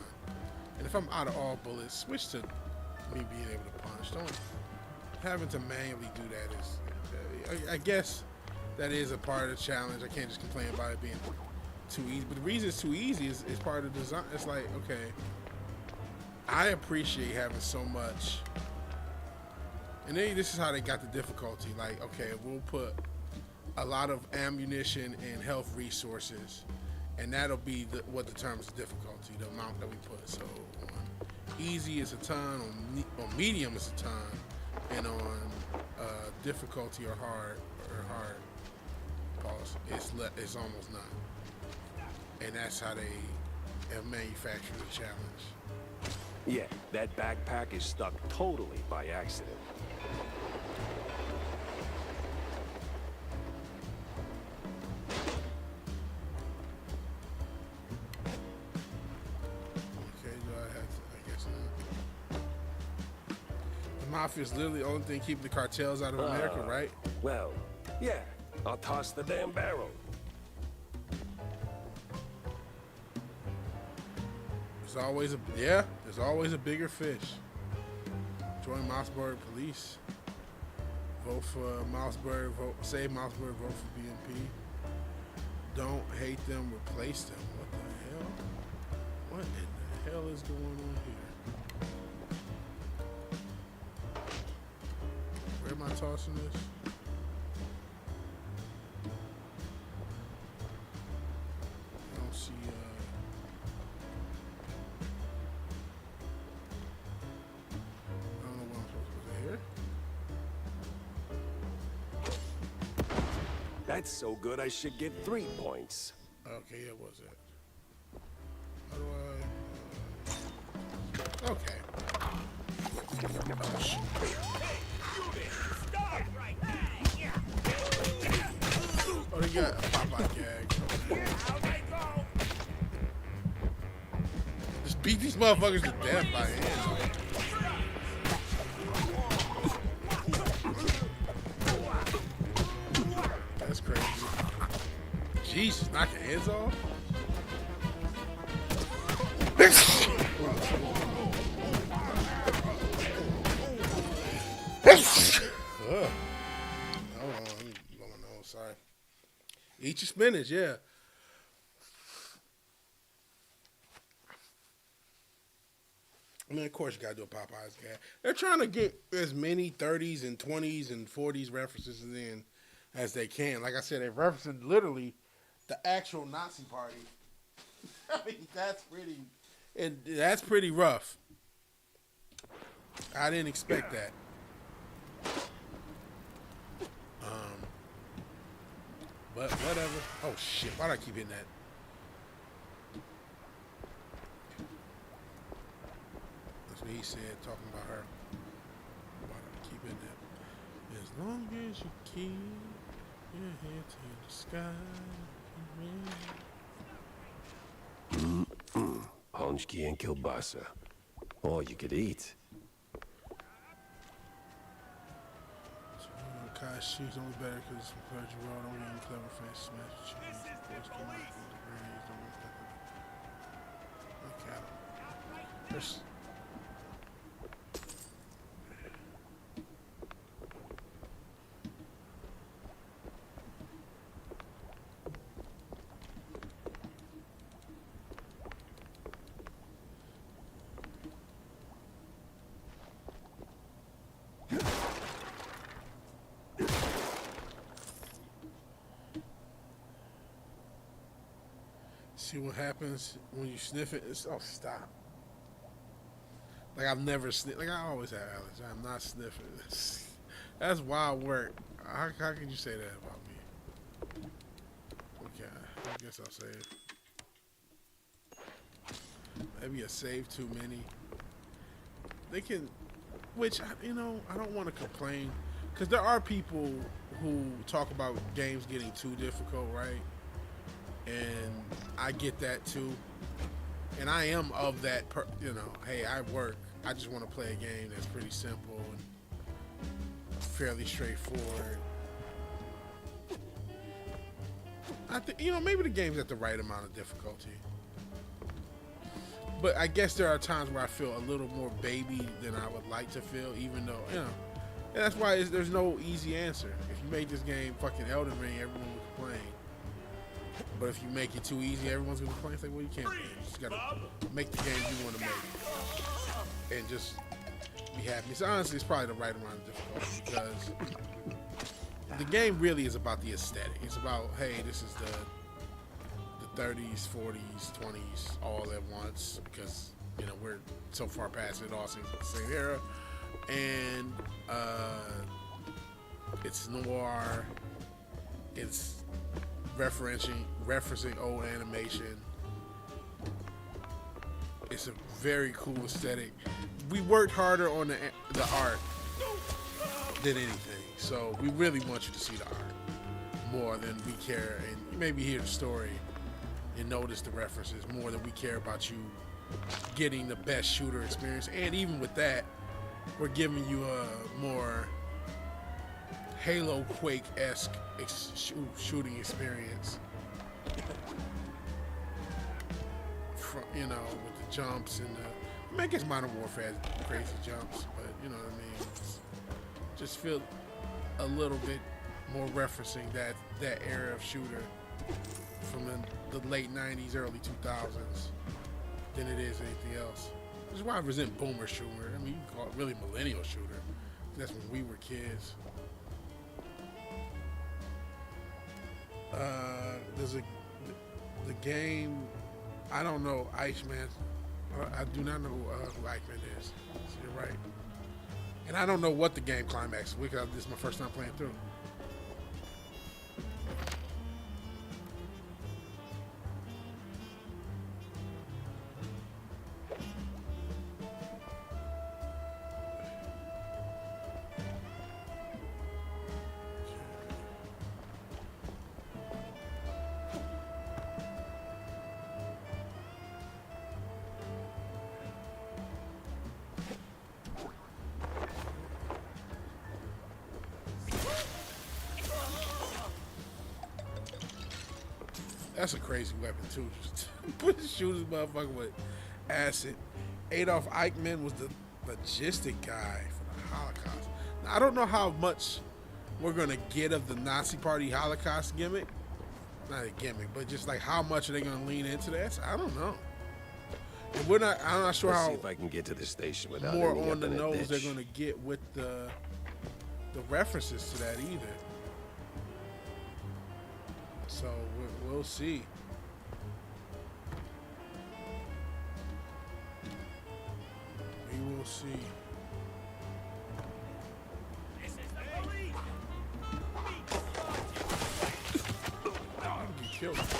And if I'm out of all bullets, switch to me being able to punch. Don't having to manually do that is, I guess that is a part of the challenge. I can't just complain about it being too easy. But the reason it's too easy is part of the design. It's like, okay, I appreciate having so much. And then this is how they got the difficulty. Like, okay, we'll put a lot of ammunition and health resources, and that'll be what determines the difficulty, the amount that we put. So on easy is a ton, on medium is a ton, and on difficulty or hard pause, it's almost none. And that's how they have manufactured the challenge. Yeah, that backpack is stuck totally by accident. Okay, do I have to, I guess not. The mafia is literally the only thing keeping the cartels out of America, right? Well, yeah, I'll toss the damn barrel. There's always a bigger fish. Join Mossberg Police. Vote for Mossberg. Save Mossberg. Vote for BNP. Don't hate them. Replace them. What the hell? What in the hell is going on here? Where am I tossing this? I don't see. That's so good I should get 3 points. Okay, yeah, what's that? How do I... Okay. Oh, shit. Oh, they got a Popeye gag. Just beat these motherfuckers to death by hand. That's crazy. Jesus, knocking heads off? Hold on, let me blow my nose, sorry. Eat your spinach, yeah. I mean, of course you gotta do a Popeyes gag. They're trying to get as many 30s and 20s and 40s references in as they can. Like I said, they're referencing literally the actual Nazi party. I mean, that's pretty rough. I didn't expect that. But whatever. Oh shit! Why do I keep hitting that? That's what he said, talking about her. Why do I keep hitting that? As long as you keep your head to the sky. Honchki and kielbasa. All you could eat. Gosh, she's only better because it's from Clergy Road. Only in clever face smash cheese. Of course, come out from the graves. Okay. There's... See what happens when you sniff it? It's, oh, stop. Like, I've never sniffed. Like, I always have allergies. I'm not sniffing. That's wild work. How can you say that about me? Okay, I guess I'll say it. Maybe a save too many. They can, which, you know, I don't want to complain. Because there are people who talk about games getting too difficult, right? And I get that too. And I am of that, you know, hey, I work. I just want to play a game that's pretty simple and fairly straightforward. I think, you know, maybe the game's at the right amount of difficulty. But I guess there are times where I feel a little more baby than I would like to feel, even though, you know, And that's why there's no easy answer. If you make this game fucking Elden Ring, everyone will complain. But if you make it too easy, everyone's gonna complain. It's like, well, you can't. You just gotta make the game you want to make, and just be happy. So honestly, it's probably the right amount of difficulty because the game really is about the aesthetic. It's about, hey, this is the 30s, 40s, 20s, all at once because we're so far past it. All seems like the same era, and it's noir. It's referencing old animation. It's a very cool aesthetic. We worked harder on the art than anything, so we really want you to see the art more than we care, and maybe hear the story and notice the references more than we care about you getting the best shooter experience. And even with that, we're giving you a more Halo Quake-esque shooting experience. With the jumps and I guess Modern Warfare has crazy jumps, but you know what I mean. Just feel a little bit more referencing that era of shooter from the late '90s, early 2000s than it is anything else. Which is why I resent boomer shooter. I mean, you can call it really millennial shooter. That's when we were kids. There's the game. I don't know Iceman. I do not know who Iceman is. So you're right. And I don't know what the game climax is because this is my first time playing through. That's a crazy weapon too. Just shoot this motherfucker with acid. Adolf Eichmann was the logistic guy for the Holocaust. Now, I don't know how much we're gonna get of the Nazi Party Holocaust gimmick. Not a gimmick, but just like how much are they gonna lean into that? I don't know. And I'm not sure Let's how see if I can get to the station without more ending on up the in a nose they're ditch. gonna get with the references to that either. So we'll see. We will see. I'll be killed. We'll see.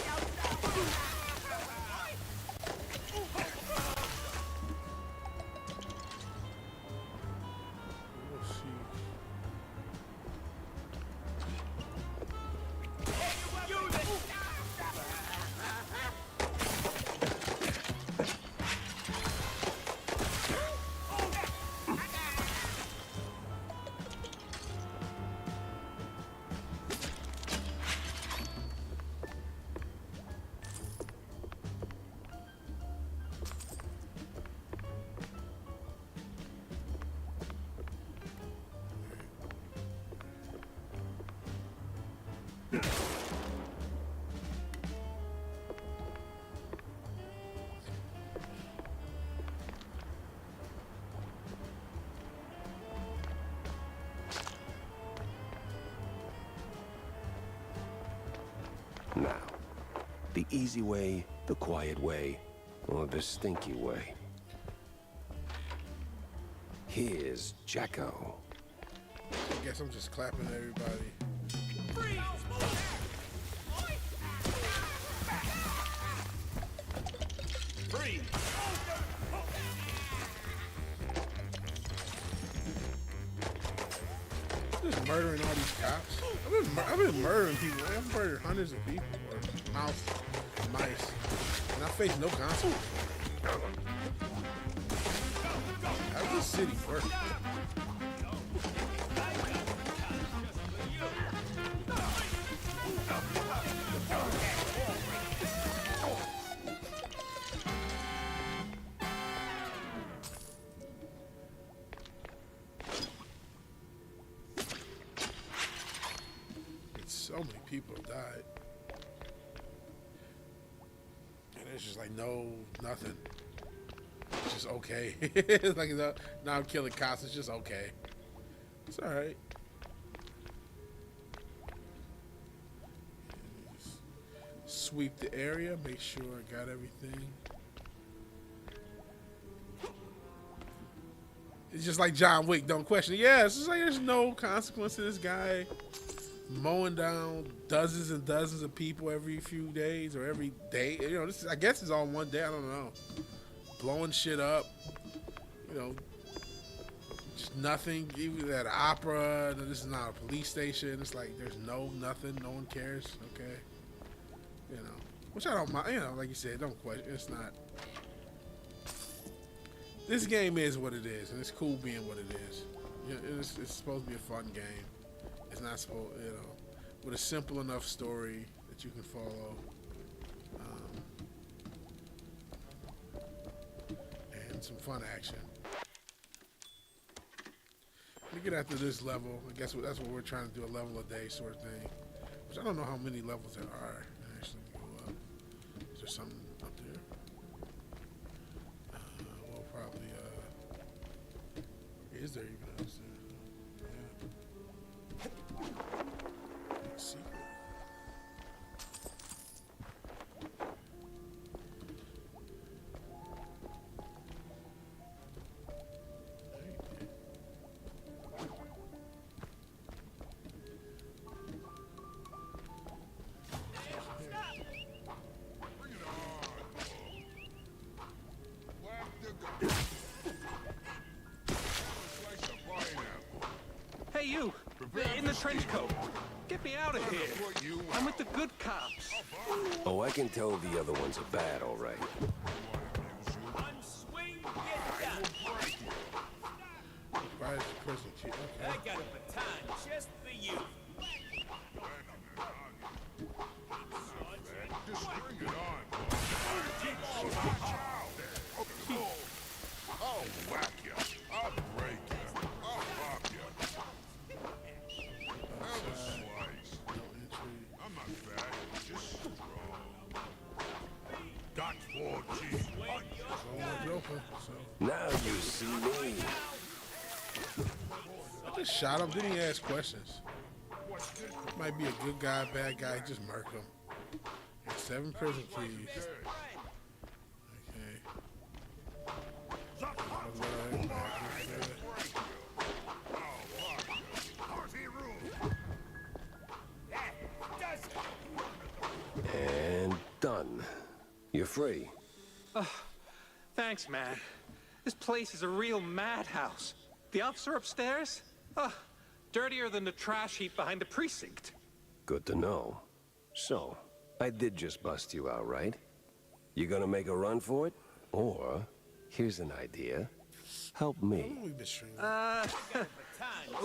Now, the easy way, the quiet way, or the stinky way. Here's Jacko. I guess I'm just clapping at everybody. Just murdering all these cops. I've been murdering people. I've murdered hundreds of people or mice, and I face no consequences. How does this city work? So many people have died. And it's just like, no, nothing. It's just okay. It's like, now I'm killing cops. It's just okay. It's all right. Just sweep the area. Make sure I got everything. It's just like John Wick. Don't question it. Yeah, it's just like there's no consequence to this guy mowing down dozens and dozens of people every few days or every day. You know, this is, I guess it's all one day. I don't know. Blowing shit up. You know, just nothing. Even at an opera, this is not a police station. It's like there's nothing. No one cares. Okay. You know, which I don't mind. You know, like you said, don't question. It's not. This game is what it is, and it's cool being what it is. You know, it's supposed to be a fun game. It's not supposed, you know, with a simple enough story that you can follow. And some fun action. We get after this level. I guess that's what we're trying to do, a level a day sort of thing. Which I don't know how many levels there are. Actually, go up. Is there something up there? Well, probably, is there even else there? Yeah. Secret. Hey, you! In the trench coat! Get me out of here! I'm with the good cops! Oh, I can tell the other ones are bad, all right. Why is the prison chief? Okay. I got a baton just for you. Just bring it on. I'll whack you. I'll break you. I'll pop you. Have a slice. I'm not fat, just strong. Got 4 teeth. Now you see me. I just shot him. Didn't he ask questions? Might be a good guy, bad guy. Just murk him. 7 prison keys. And done. You're free. Thanks, man. This place is a real madhouse. The officer upstairs? Dirtier than the trash heap behind the precinct. Good to know. So, I did just bust you out, right? You gonna make a run for it? Or, here's an idea. Help me.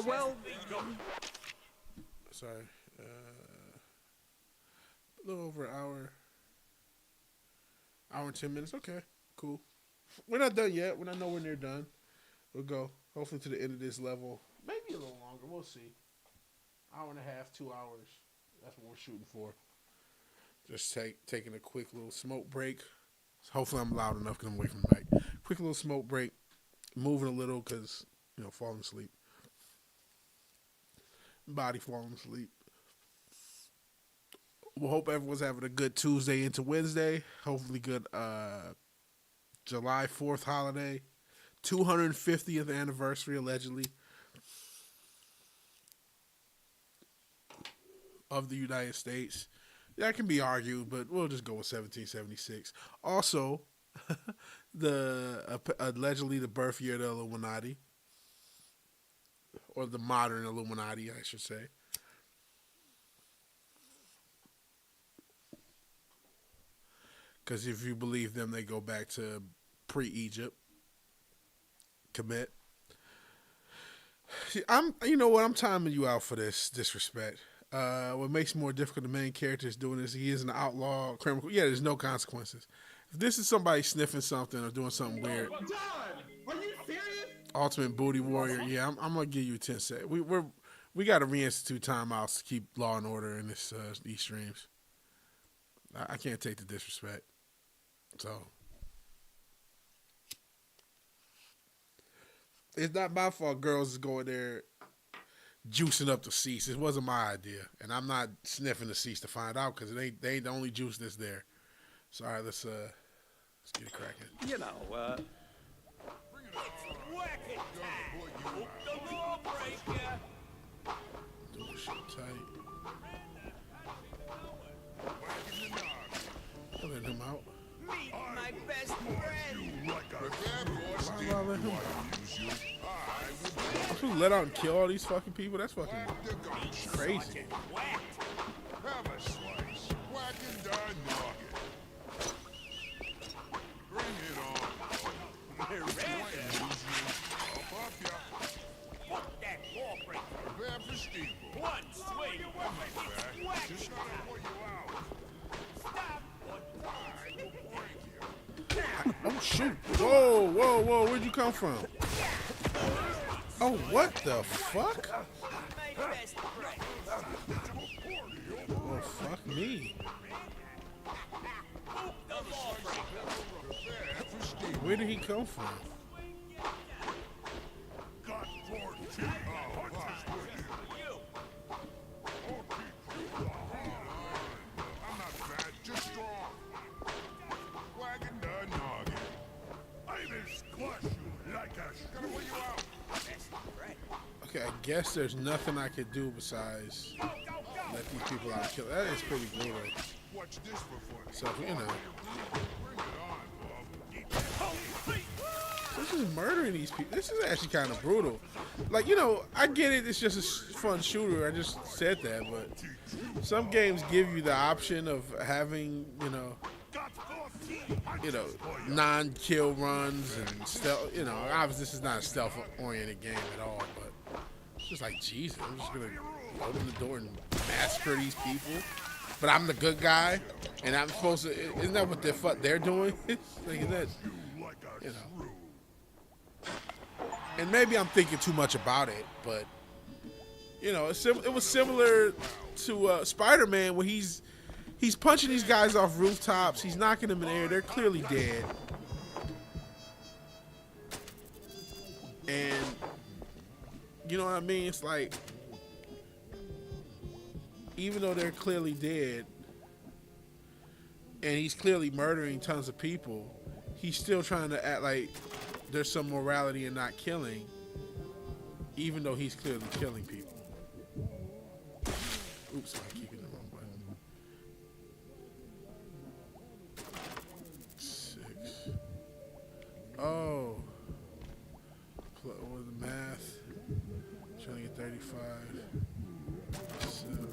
Well... Sorry. A little over an hour. Hour and 10 minutes. Okay, cool. We're not done yet. We're not nowhere near done. We'll go, hopefully, to the end of this level. Maybe a little longer. We'll see. Hour and a half, 2 hours. That's what we're shooting for. Just taking a quick little smoke break. Hopefully I'm loud enough because I'm away from the mic. Quick little smoke break. Moving a little because, you know, falling asleep. Body falling asleep. We hope everyone's having a good Tuesday into Wednesday. Hopefully good July 4th holiday. 250th anniversary, allegedly, of the United States. That can be argued, but we'll just go with 1776. Also, allegedly the birth year of the Illuminati, or the modern Illuminati, I should say. Because if you believe them, they go back to pre-Egypt. Commit. You know what? I'm timing you out for this disrespect. What makes it more difficult, the main character is doing this. He is an outlaw criminal. Yeah, there's no consequences. If this is somebody sniffing something or doing something weird, John, are you serious? Ultimate Booty Warrior. Yeah, I'm gonna give you 10 seconds. We got to reinstitute timeouts to keep law and order in these streams. I can't take the disrespect. So it's not my fault girls is going there juicing up the seats. It wasn't my idea. And I'm not sniffing the seats to find out because they ain't the only juice that's there. So, all right, let's get it cracking. You know, It's whacking time. The lawbreaker. Do this shit tight. I'll let him out. Meet my best friend. Why would I let him out? I'm supposed to let out and kill all these fucking people? That's fucking crazy. Have a slice. Whack and done nugget. Bring it on. Miranda. Up ya. Fuck that lawbreaker. Prepare for steamboat. One swing. It's whacking Just gotta time. put you out. Stop. I will break you. Oh, shoot. Whoa, whoa, whoa. Where'd you come from? Oh, what the fuck? My best friend. Oh, fuck me. The lawbreaker. Where did he come from? Got 14. Oh, You. I'm not fat, just strong. Whack and done nugget. I will squash you like a Gotta put you out. Best friend. Okay, I guess there's nothing I could do besides let these people out and kill. That is pretty brutal. Watch this for fun. So, you know. Bring it on, Bob. This is murdering these people. This is actually kind of brutal. Like, you know, I get it. It's just a fun shooter. I just said that. But some games give you the option of having, you know, non-kill runs and stealth. You know, obviously this is not a stealth-oriented game at all. But it's just like, Jesus, I'm just going to open the door and massacre these people. But I'm the good guy, and I'm supposed to. Isn't that what they're doing? Like, is that, you know. And maybe I'm thinking too much about it, but you know, it was similar to Spider-Man, where he's punching these guys off rooftops, he's knocking them in the air, they're clearly dead, and you know what I mean? It's like, even though they're clearly dead, and he's clearly murdering tons of people, he's still trying to act like there's some morality in not killing, even though he's clearly killing people. Oops, I'm keeping the wrong button. 6. Oh. What was the math? Trying to get 35. 7.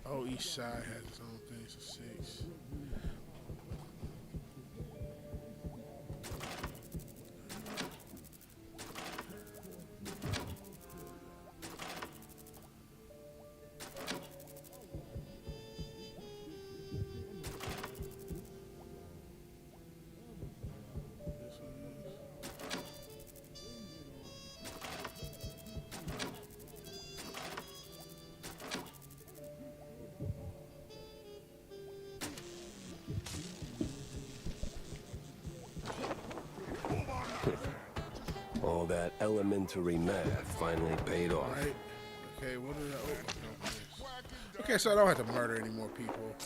Oh, each side has its own thing, so 6. All that elementary math finally paid off. Right. Okay, what did I open up this? Okay, so I don't have to murder any more people.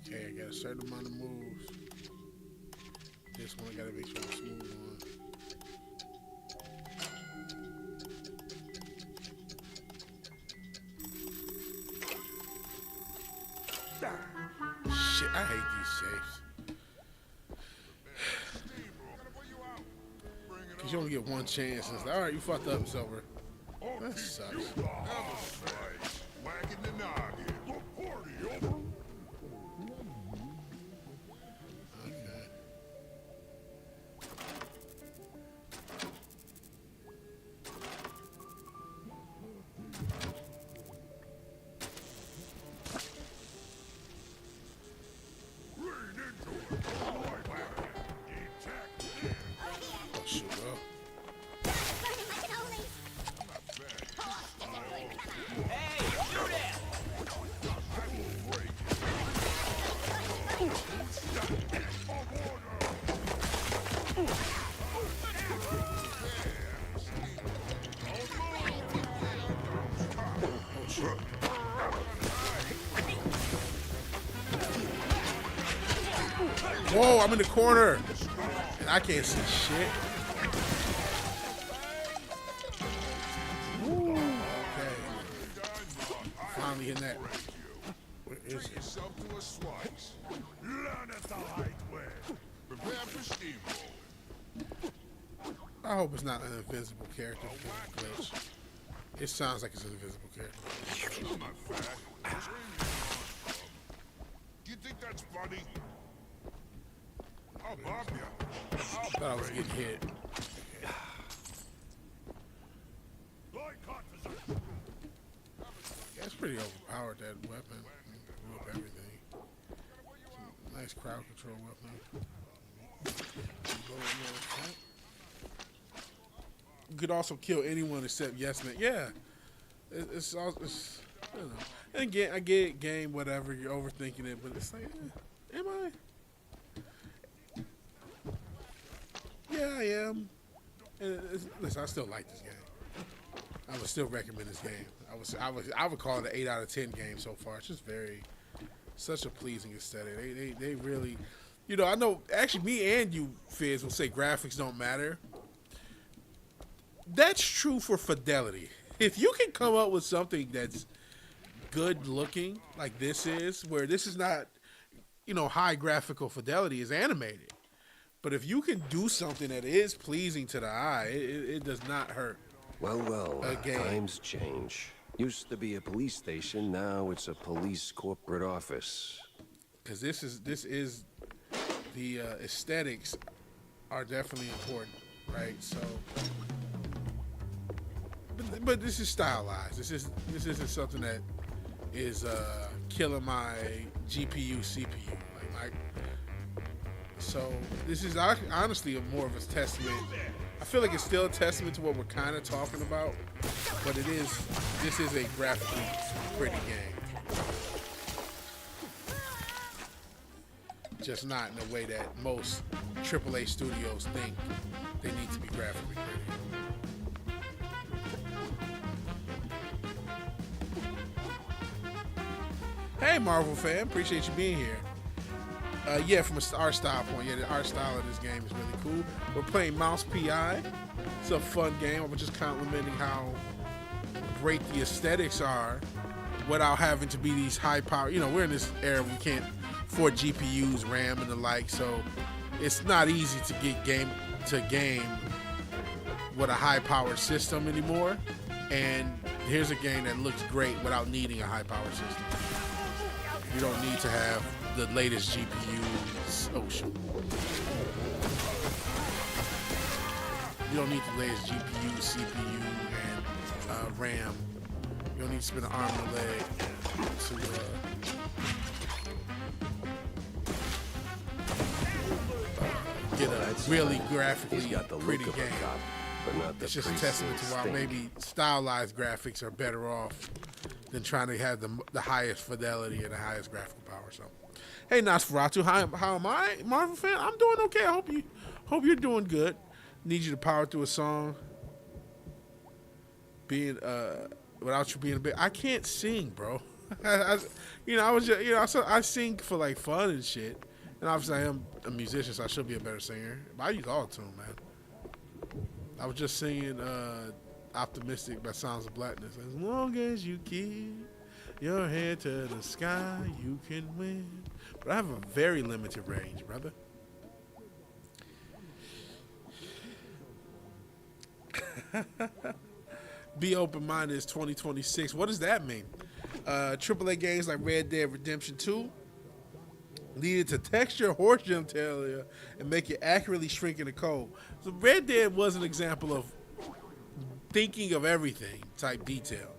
Okay, I got a certain amount of moves. This one I gotta make sure I'm smooth on. Shit, I hate these safes. Cause you only get one chance. And it's like, all right, you fucked up, it's over. That sucks. Whacking the noggin. Party over. Okay. Lean into it. Whoa, I'm in the corner. And I can't see shit. Ooh, okay. Finally hitting that. Where is Treat it? yourself to a slice. Learn it the right way. Prepare for steamroll. I hope it's not an invisible character glitch. It sounds like it's an invisible character. I'm not fat. You think that's funny? I'll bop you. I thought I was getting hit. That's pretty overpowered, that weapon. Blew up everything. Nice crowd control weapon. You could also kill anyone except Yes Man. Yeah. It's I don't know. And again, I get it, game, whatever, you're overthinking it, but it's like, am I? Yeah, I am. And listen, I still like this game. I would still recommend this game. I would call it an 8 out of 10 game so far. It's just such a pleasing aesthetic. They really, you know, I know actually me and you, Fizz, will say graphics don't matter. That's true for fidelity. If you can come up with something that's good looking like this is, where this is not, you know, high graphical fidelity, is animated. But if you can do something that is pleasing to the eye, it does not hurt. Well, times change. Used to be a police station, now it's a police corporate office. Because this is the aesthetics are definitely important, right? So, but this is stylized. This isn't something that is killing my GPU, CPU. So this is honestly more of a testament. I feel like it's still a testament to what we're kind of talking about, but this is a graphically pretty game. Just not in the way that most AAA studios think they need to be graphically pretty. Hey, Marvel fan, appreciate you being here. Yeah, from an art style point, the art style of this game is really cool. We're playing Mouse PI. It's a fun game. I'm just complimenting how great the aesthetics are without having to be these high power. You know, we're in this era we can't afford GPUs, RAM, and the like, so it's not easy to get game with a high powered system anymore. And here's a game that looks great without needing a high powered system. You don't need to have the latest GPUs. Oh, shoot. You don't need the latest GPU, CPU, and RAM. You don't need to spend an arm and a leg to get a really graphically pretty game. It's just a testament to why maybe stylized graphics are better off than trying to have the highest fidelity and the highest graphical power. So, hey Nosferatu, how am I, Marvel fan? I'm doing okay. I hope you're doing good. Need you to power through a song. Without you being a bit, I can't sing, bro. I sing for like fun and shit. And obviously I am a musician, so I should be a better singer. But I use auto-tune, man. I was just singing Optimistic by Sounds of Blackness. As long as you keep your head to the sky, you can win. But I have a very limited range, brother. Be open-minded is 2026. What does that mean? AAA games like Red Dead Redemption 2 needed to text your horse genitalia and make it accurately shrink in the code. So Red Dead was an example of thinking of everything type detail.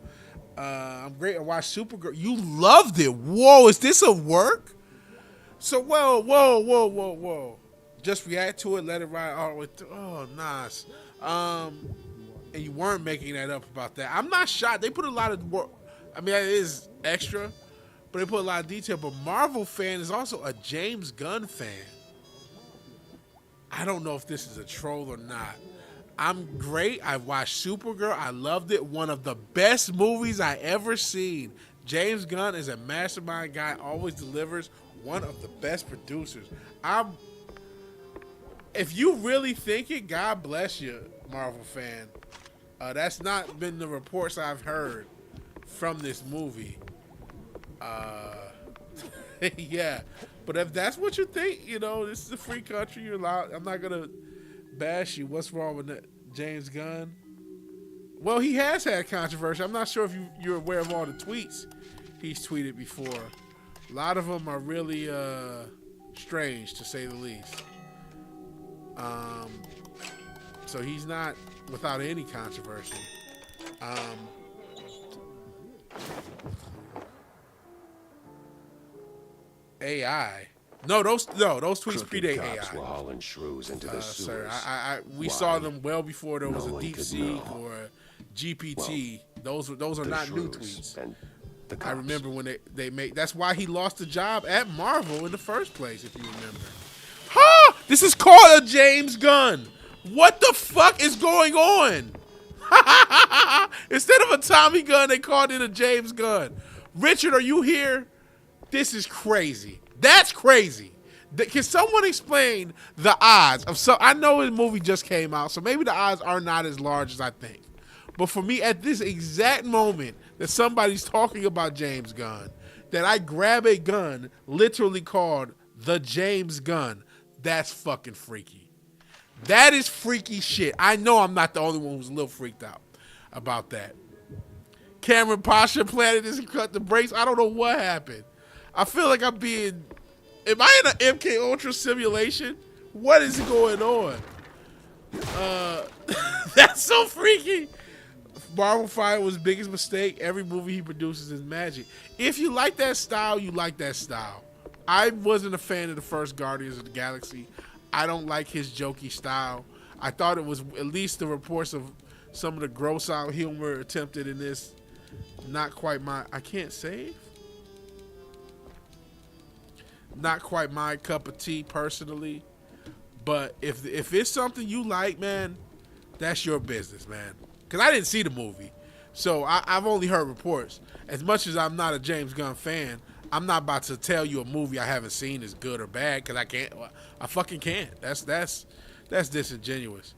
I'm great. I watched Supergirl. You loved it. Whoa, is this a work? So whoa. Just react to it, let it ride all the way through. Oh, nice. And you weren't making that up about that. I'm not shocked. They put a lot of work. I mean, it is extra, but they put a lot of detail. But Marvel fan is also a James Gunn fan. I don't know if this is a troll or not. I'm great. I watched Supergirl. I loved it. One of the best movies I ever seen. James Gunn is a mastermind guy, always delivers. one of the best producers. If you really think it, God bless you, Marvel fan. That's not been the reports I've heard from this movie. Yeah, but if that's what you think, this is a free country. You're allowed. I'm not gonna bash you. What's wrong with that, James Gunn? Well, he has had controversy. I'm not sure if you're aware of all the tweets he's tweeted before. A lot of them are really strange, to say the least. So he's not without any controversy. AI. No, those tweets predate cops AI. were hauling shrews into the sewers. Sir, we Why? saw them well before there was No a one deep could seek know. or GPT. Those are The not new shrews tweets. and the I cops. remember when they made. That's why he lost the job at Marvel in the first place, if you remember. Huh? This is called a James Gunn. What the fuck is going on? Instead of a Tommy gun, they called it a James Gunn. Richard, are you here? This is crazy. That's crazy. Can someone explain the odds of some? I know the movie just came out, so maybe the odds are not as large as I think. But for me, at this exact moment that somebody's talking about James Gunn, that I grab a gun literally called the James Gunn, that's fucking freaky. That is freaky shit. I know I'm not the only one who's a little freaked out about that. Cameron Pasha planted this and cut the brakes. I don't know what happened. I feel like am I in an MK Ultra simulation? What is going on? That's so freaky. Marvel fired was his biggest mistake. Every movie he produces is magic. If you like that style, you like that style. I wasn't a fan of the first Guardians of the Galaxy. I don't like his jokey style. I thought it was, at least the reports of some of the gross out humor attempted in this, not quite my, I can't save? Not quite my cup of tea personally. But if it's something you like, man, that's your business, man. Because I didn't see the movie. So I've only heard reports. As much as I'm not a James Gunn fan, I'm not about to tell you a movie I haven't seen is good or bad, because I can't. I fucking can't. That's disingenuous.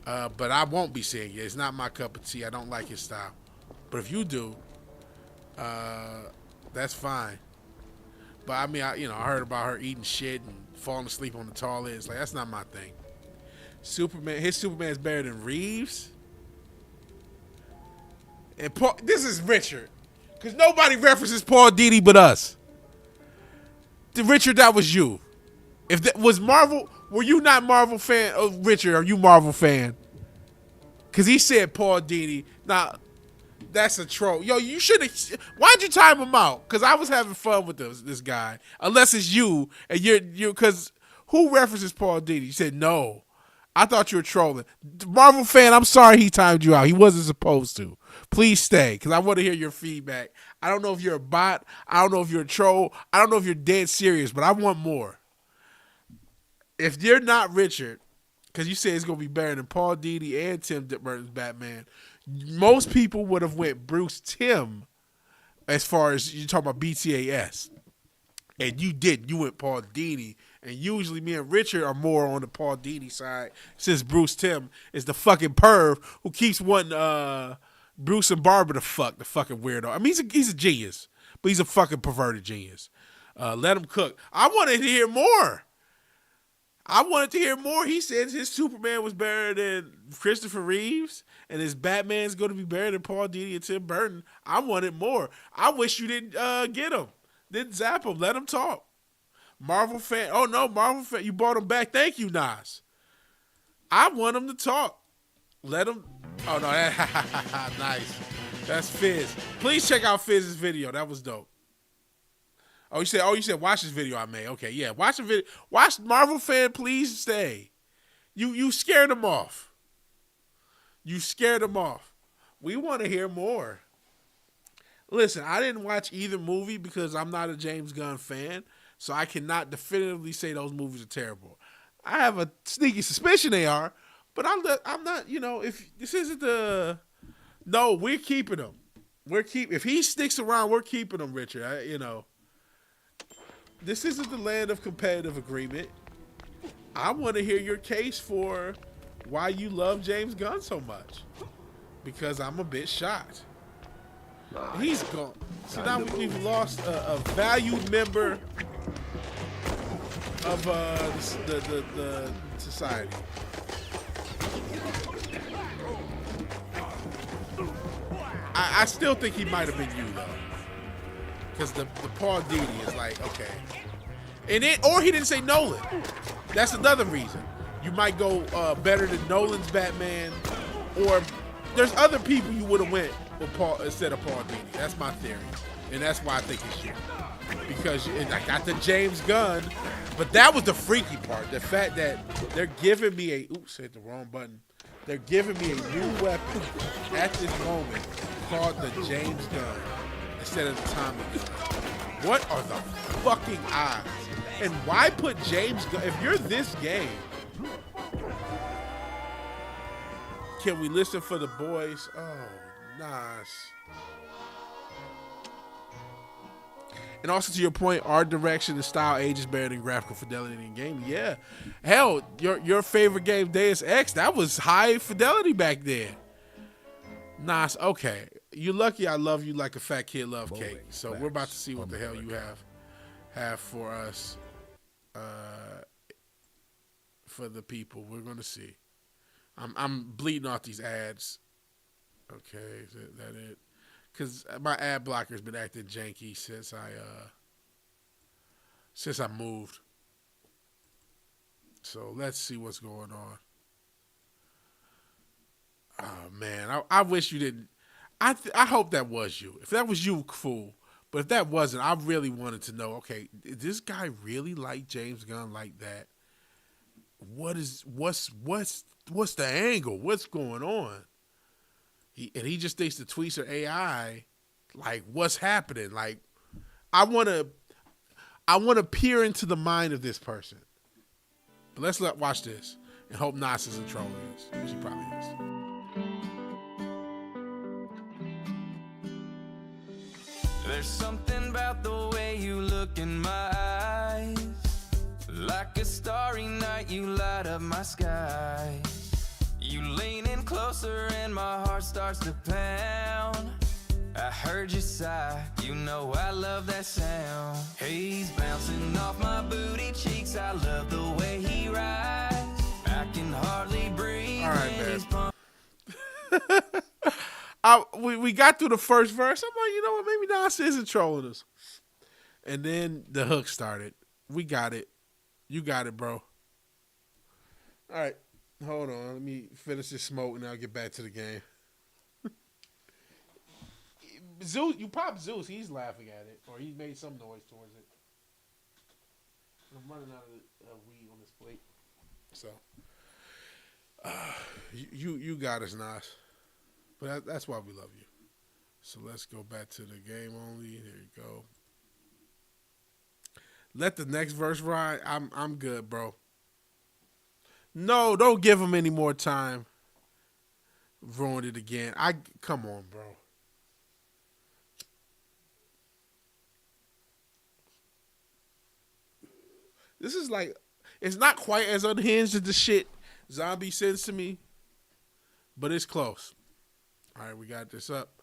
But I won't be seeing it. It's not my cup of tea. I don't like his style. But if you do, that's fine. But I mean, I heard about her eating shit and falling asleep on the toilet. It's like, that's not my thing. His Superman's better than Reeves. And this is Richard, because nobody references Paul Dini but us. Richard, that was you. If that was Marvel, were you not Marvel fan? Oh, Richard, are you Marvel fan? Because he said Paul Dini. Now, that's a troll. Yo, you should have. Why'd you time him out? Because I was having fun with this guy. Unless it's you and you're because who references Paul Dini? You said no. I thought you were trolling. Marvel fan, I'm sorry he timed you out. He wasn't supposed to. Please stay, because I want to hear your feedback. I don't know if you're a bot. I don't know if you're a troll. I don't know if you're dead serious, but I want more. If you're not Richard, because you say it's going to be better than Paul Dini and Tim Burton's Batman, most people would have went Bruce Timm as far as you're talking about BTAS. And you didn't. You went Paul Dini. And usually me and Richard are more on the Paul Dini side, since Bruce Timm is the fucking perv who keeps wanting Bruce and Barbara to fuck, the fucking weirdo. I mean, he's a genius, but he's a fucking perverted genius. Let him cook. I wanted to hear more. He said his Superman was better than Christopher Reeves, and his Batman's going to be better than Paul Dini and Tim Burton. I wanted more. I wish you didn't get him. Didn't zap him. Let him talk. Marvel fan. Oh, no, Marvel fan. You brought him back. Thank you, Nas. I want him to talk. Let him. Oh, no. Nice. That's Fizz. Please check out Fizz's video. That was dope. Oh, you said watch this video I made. Okay, yeah. Watch the video. Watch Marvel fan, please stay. You scared him off. You scared him off. We want to hear more. Listen, I didn't watch either movie because I'm not a James Gunn fan, so I cannot definitively say those movies are terrible. I have a sneaky suspicion they are, but I'm not, if this isn't no, we're keeping him. If he sticks around, we're keeping him, Richard. this isn't the land of competitive agreement. I want to hear your case for why you love James Gunn so much. Because I'm a bit shocked. He's gone. So now we've lost a valued member of the society. I still think he might have been you though, because the Paul Dini is like okay, and or he didn't say Nolan. That's another reason. You might go better than Nolan's Batman, or there's other people you would have went with Paul instead of Paul Dini. That's my theory, and that's why I think it's you. Because I got the James Gunn, but that was the freaky part. The fact that they're giving me hit the wrong button. They're giving me a new weapon at this moment called the James Gunn instead of the Tommy Gunn. What are the fucking odds? And why put James Gunn? If you're this game, can we listen for the boys? Oh, nice. And also to your point, art direction and style ages better than graphical fidelity in game. Yeah. Hell, your favorite game, Deus Ex, that was high fidelity back then. Nice. Okay. You're lucky I love you like a fat kid love cake. So we're about to see what the hell you have for us. For the people. We're gonna see. I'm bleeding off these ads. Okay, is that it? Because my ad blocker's been acting janky since I moved. So let's see what's going on. Oh man, I wish you didn't. I hope that was you. If that was you, cool. But if that wasn't, I really wanted to know. Okay, did this guy really like James Gunn like that? What's the angle? What's going on? He just thinks the tweets are AI. Like, what's happening? Like, I want to peer into the mind of this person. But let's watch this and hope Nas isn't trolling us, which he probably is. There's something about the way you look in my eyes. Like a starry night, you light up my sky. You lean in closer and my heart starts to pound. I heard you sigh, you know I love that sound. He's bouncing off my booty cheeks, I love the way he rides. I can hardly breathe. All right, man. We got through the first verse. I'm like, you know what? Maybe Nas isn't trolling us. And then the hook started. We got it. You got it, bro. All right. Hold on. Let me finish this smoke and I'll get back to the game. Zeus, you pop Zeus. He's laughing at it. Or he made some noise towards it. I'm running out of weed on this plate. So. You got us, Nas. But that's why we love you. So let's go back to the game only. There you go. Let the next verse ride. I'm good, bro. No, don't give him any more time. Ruined it again. Come on, bro. This is like, it's not quite as unhinged as the shit Zombie sends to me, but it's close. All right, we got this up.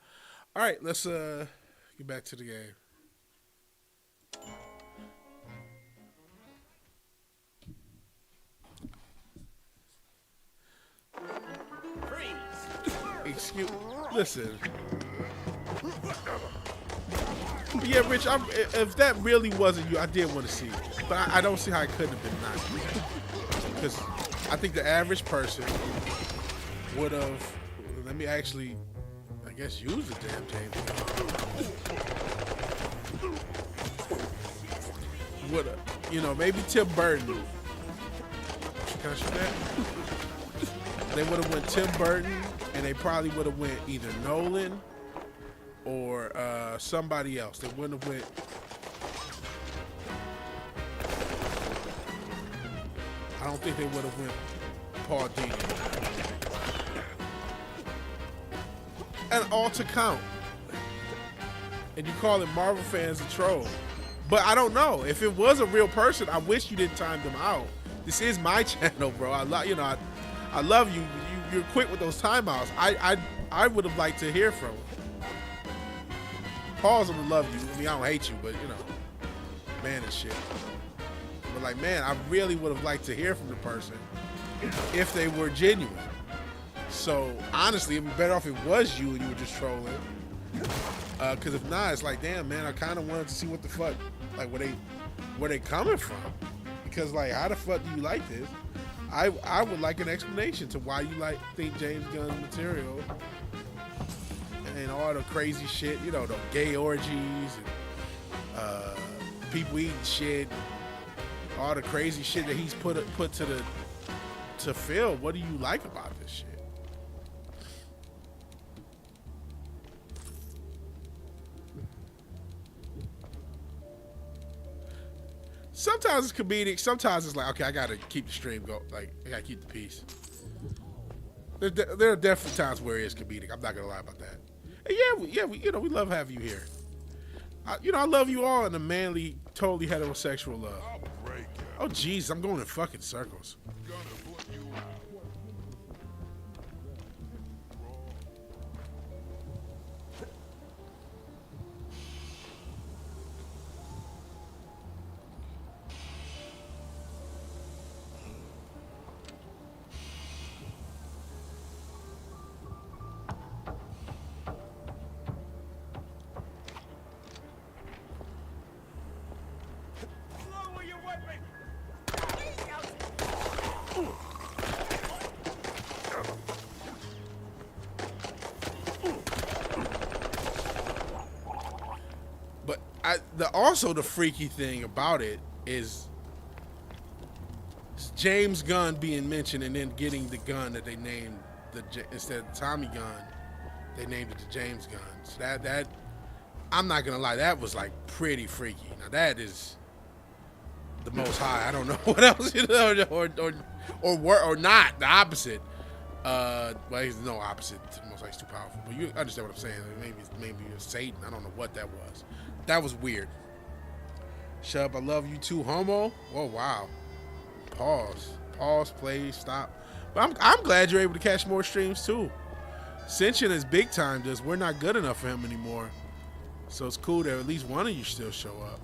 All right, let's get back to the game. Listen. Yeah, Rich, if that really wasn't you, I did want to see it. But I don't see how it couldn't have been not. Because I think the average person would have, let me actually, I guess, use the damn James. Would have, you know, maybe Tim Burton. Can I shoot that? They would have went Tim Burton, and they probably would have went either Nolan or somebody else. They wouldn't have went. I don't think they would have went Paul Dini. And all to count. And you calling Marvel fans a troll. But I don't know. If it was a real person, I wish you didn't time them out. This is my channel, bro. I love you. You're quick with those timeouts. I would have liked to hear from him. Pause would love you. I mean, I don't hate you, but you know, man and shit. But like, man, I really would have liked to hear from the person if they were genuine. So honestly, it'd be better off if it was you and you were just trolling. Because if not, it's like, damn, man, I kind of wanted to see what the fuck, like, where they coming from. Because like, how the fuck do you like this? I would like an explanation to why you think James Gunn's material and all the crazy shit, you know, the gay orgies and people eating shit, all the crazy shit that he's put to film. What do you like about this shit? Sometimes it's comedic. Sometimes it's like, okay, I gotta keep the stream go. Like, I gotta keep the peace. There are definitely times where it is comedic. I'm not gonna lie about that. And yeah, we love having you here. I love you all in a manly, totally heterosexual love. Oh, jeez, I'm going in fucking circles. Also, the freaky thing about it is James Gunn being mentioned and then getting the gun that they named instead of the Tommy gun, they named it the James gun. So that I'm not gonna lie, that was like pretty freaky. Now that is the most high. I don't know what else, you know, or not the opposite. Well, there's no opposite. Most like it's too powerful. But you understand what I'm saying? Maybe it's Satan. I don't know what that was. That was weird. Shut up, I love you too, homo. Oh, wow. Pause, play, stop. But I'm glad you're able to catch more streams too. Sentient is big time this. We're not good enough for him anymore. So it's cool that at least one of you still show up.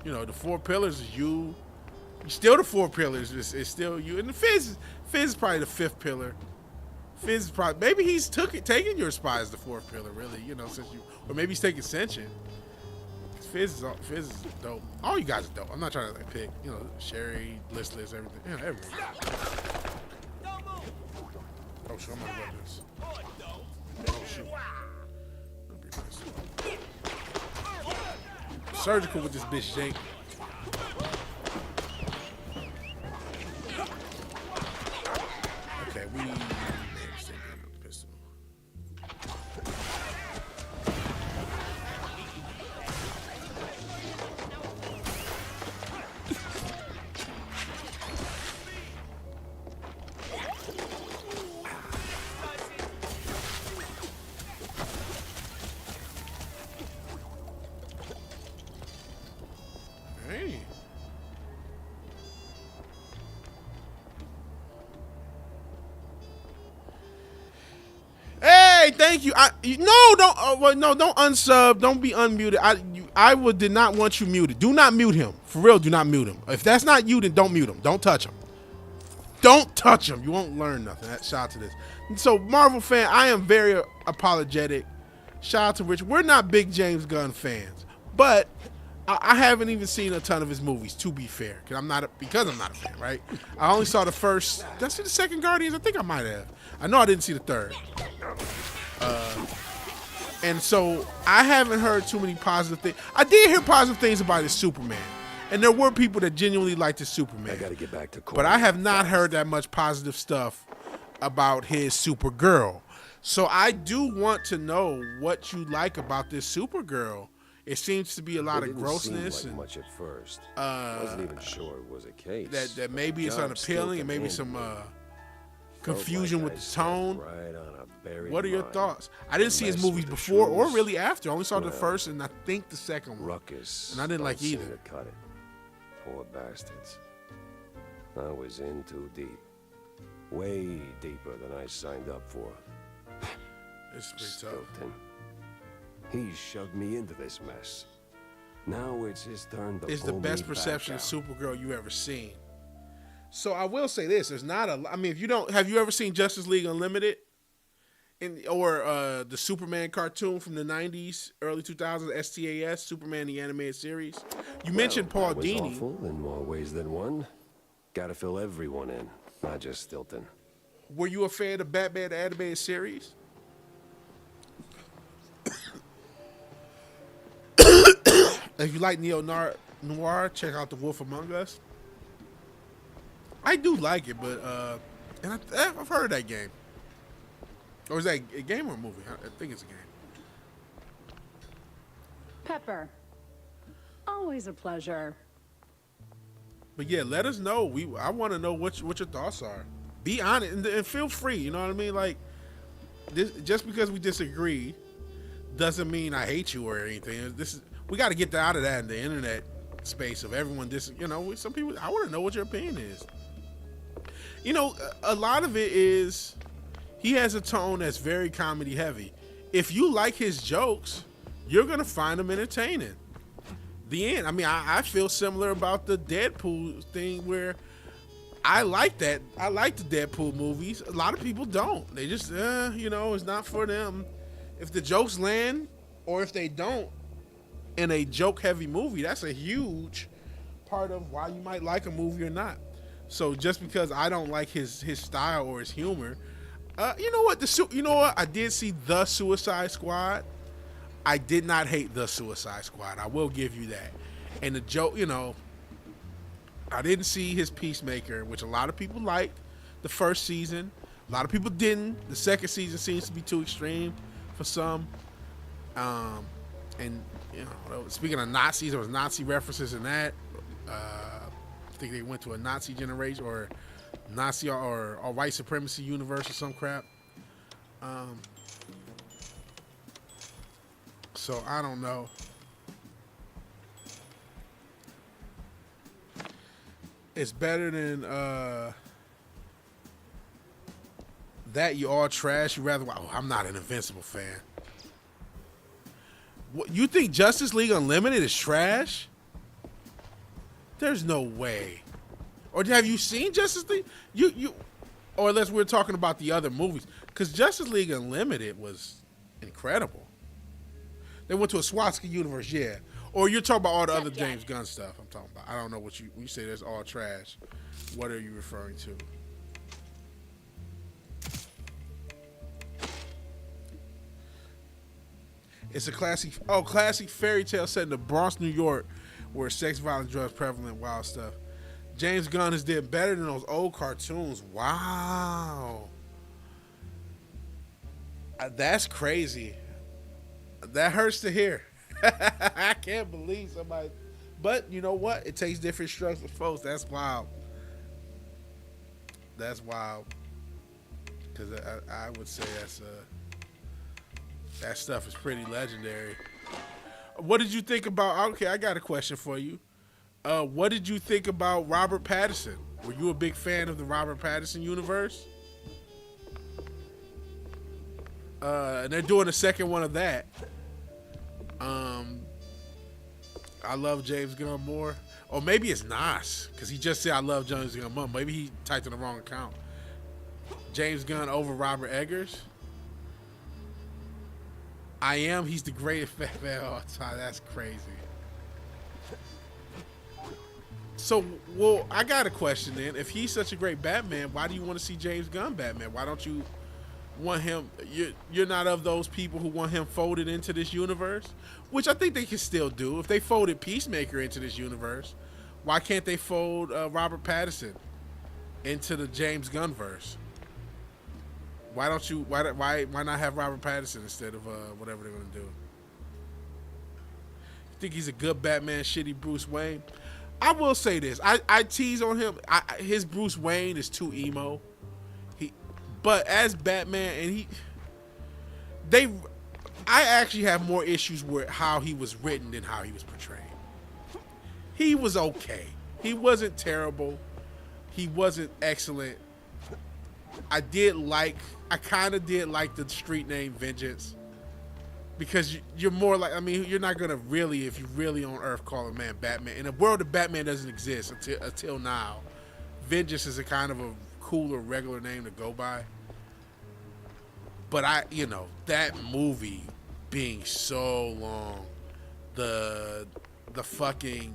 You know, the four pillars is you. Still the four pillars is still you. And the Fizz is probably the fifth pillar. Fizz is probably, maybe he's taking your spot as the fourth pillar, really, you know, or maybe he's taking Sentient. Fizz is dope. All you guys are dope. I'm not trying to like pick, you know, Sherry, listless, everything. Yeah, everyone. Oh shit, I'm out of weapons. Oh shoot. Surgical with this bitch, Jake. Okay, we pistol. Thank you. Don't unsub. Don't be unmuted. I did not want you muted. Do not mute him. For real, do not mute him. If that's not you, then don't mute him. Don't touch him. Don't touch him. You won't learn nothing. Shout out to this. So, Marvel fan, I am very apologetic. Shout out to Rich. We're not big James Gunn fans, but I haven't even seen a ton of his movies, to be fair, because I'm not a fan, right? I only saw the first. Did I see the second Guardians? I think I might have. I know I didn't see the third. And so I haven't heard too many positive things. I did hear positive things about his Superman, and there were people that genuinely liked his Superman. I got to get back to court. But I have not heard that much positive stuff about his Supergirl. So I do want to know what you like about this Supergirl. It seems to be a lot of grossness. Seem like much at first. I wasn't even sure it was a case. That maybe it's unappealing, and maybe some confusion with the tone. Right on a buried What are your mine. thoughts? I didn't see his Mess movies with the before or shrews. really after. I only saw the Well, first and I think the second one. Ruckus. And I didn't like don't seem either. to cut it. Poor bastards. I was in too deep. Way deeper than I signed up for. It's pretty tough. Stilton. He shoved me into this mess. Now it's his turn to It's the pull best me perception back of out. Supergirl you ever seen. So I will say this: there's not a. I mean, if you don't, have you ever seen Justice League Unlimited, or the Superman cartoon from the '90s, early 2000s, STAS, Superman the animated series? You mentioned Paul That was Dini. awful in more ways than one. Gotta fill everyone in, not just Stilton. Were you a fan of Batman the animated series? If you like neo-noir, check out The Wolf Among Us. I do like it, but and I've heard of that game. Or is that a game or a movie? I think it's a game. Pepper. Always a pleasure. But yeah, let us know. I want to know what your thoughts are. Be honest and feel free. You know what I mean? Like this, just because we disagree doesn't mean I hate you or anything. We got to get out of that in the internet space of everyone. Some people. I want to know what your opinion is. You know, a lot of it is he has a tone that's very comedy heavy. If you like his jokes, you're gonna find them entertaining. The end. I mean, I feel similar about the Deadpool thing where I like that. I like the Deadpool movies. A lot of people don't. They just, it's not for them. If the jokes land or if they don't in a joke-heavy movie, that's a huge part of why you might like a movie or not. So just because I don't like his style or his humor, you know what? I did see The Suicide Squad. I did not hate The Suicide Squad. I will give you that. And the joke, I didn't see his Peacemaker, which a lot of people liked the first season. A lot of people didn't. The second season seems to be too extreme for some. And speaking of Nazis, there was Nazi references in that. I think they went to a Nazi generation or Nazi or white supremacy universe or some crap. So I don't know. It's better than that. You all trash. You rather. Oh, I'm not an Invincible fan. What, you think Justice League Unlimited is trash? There's no way. Or have you seen Justice League? Or unless we're talking about the other movies, because Justice League Unlimited was incredible. They went to a Swastika universe, yeah. Or you're talking about all the other James Gunn stuff I'm talking about. I don't know what you say that's all trash. What are you referring to? It's a classic fairy tale set in the Bronx, New York, where sex, violence, drugs, prevalent, wild stuff. James Gunn has did better than those old cartoons. Wow. That's crazy. That hurts to hear. I can't believe somebody. But you know what? It takes different strokes for folks. That's wild. That's wild. Because I would say that stuff is pretty legendary. What did you think about? Okay, I got a question for you. What did you think about Robert Pattinson? Were you a big fan of the Robert Pattinson universe? And they're doing a second one of that. I love James Gunn more. Or maybe it's Nas, because he just said I love James Gunn more. Maybe he typed in the wrong account. James Gunn over Robert Eggers. He's the greatest Batman of all time. That's crazy. So, well, I got a question then. If he's such a great Batman, why do you want to see James Gunn Batman? Why don't you want him? You're not of those people who want him folded into this universe, which I think they can still do. If they folded Peacemaker into this universe, why can't they fold Robert Pattinson into the James Gunn verse? Why don't you? Why not have Robert Pattinson instead of whatever they're gonna do? You think he's a good Batman, shitty Bruce Wayne? I will say this. I tease on him. His Bruce Wayne is too emo. But as Batman, and I actually have more issues with how he was written than how he was portrayed. He was okay. He wasn't terrible. He wasn't excellent. I kind of did like the street name Vengeance. Because you're more like, I mean, you're not going to really, if you're really on Earth, call a man Batman. In a world that Batman doesn't exist until now, Vengeance is a kind of a cooler, regular name to go by. But that movie being so long, the fucking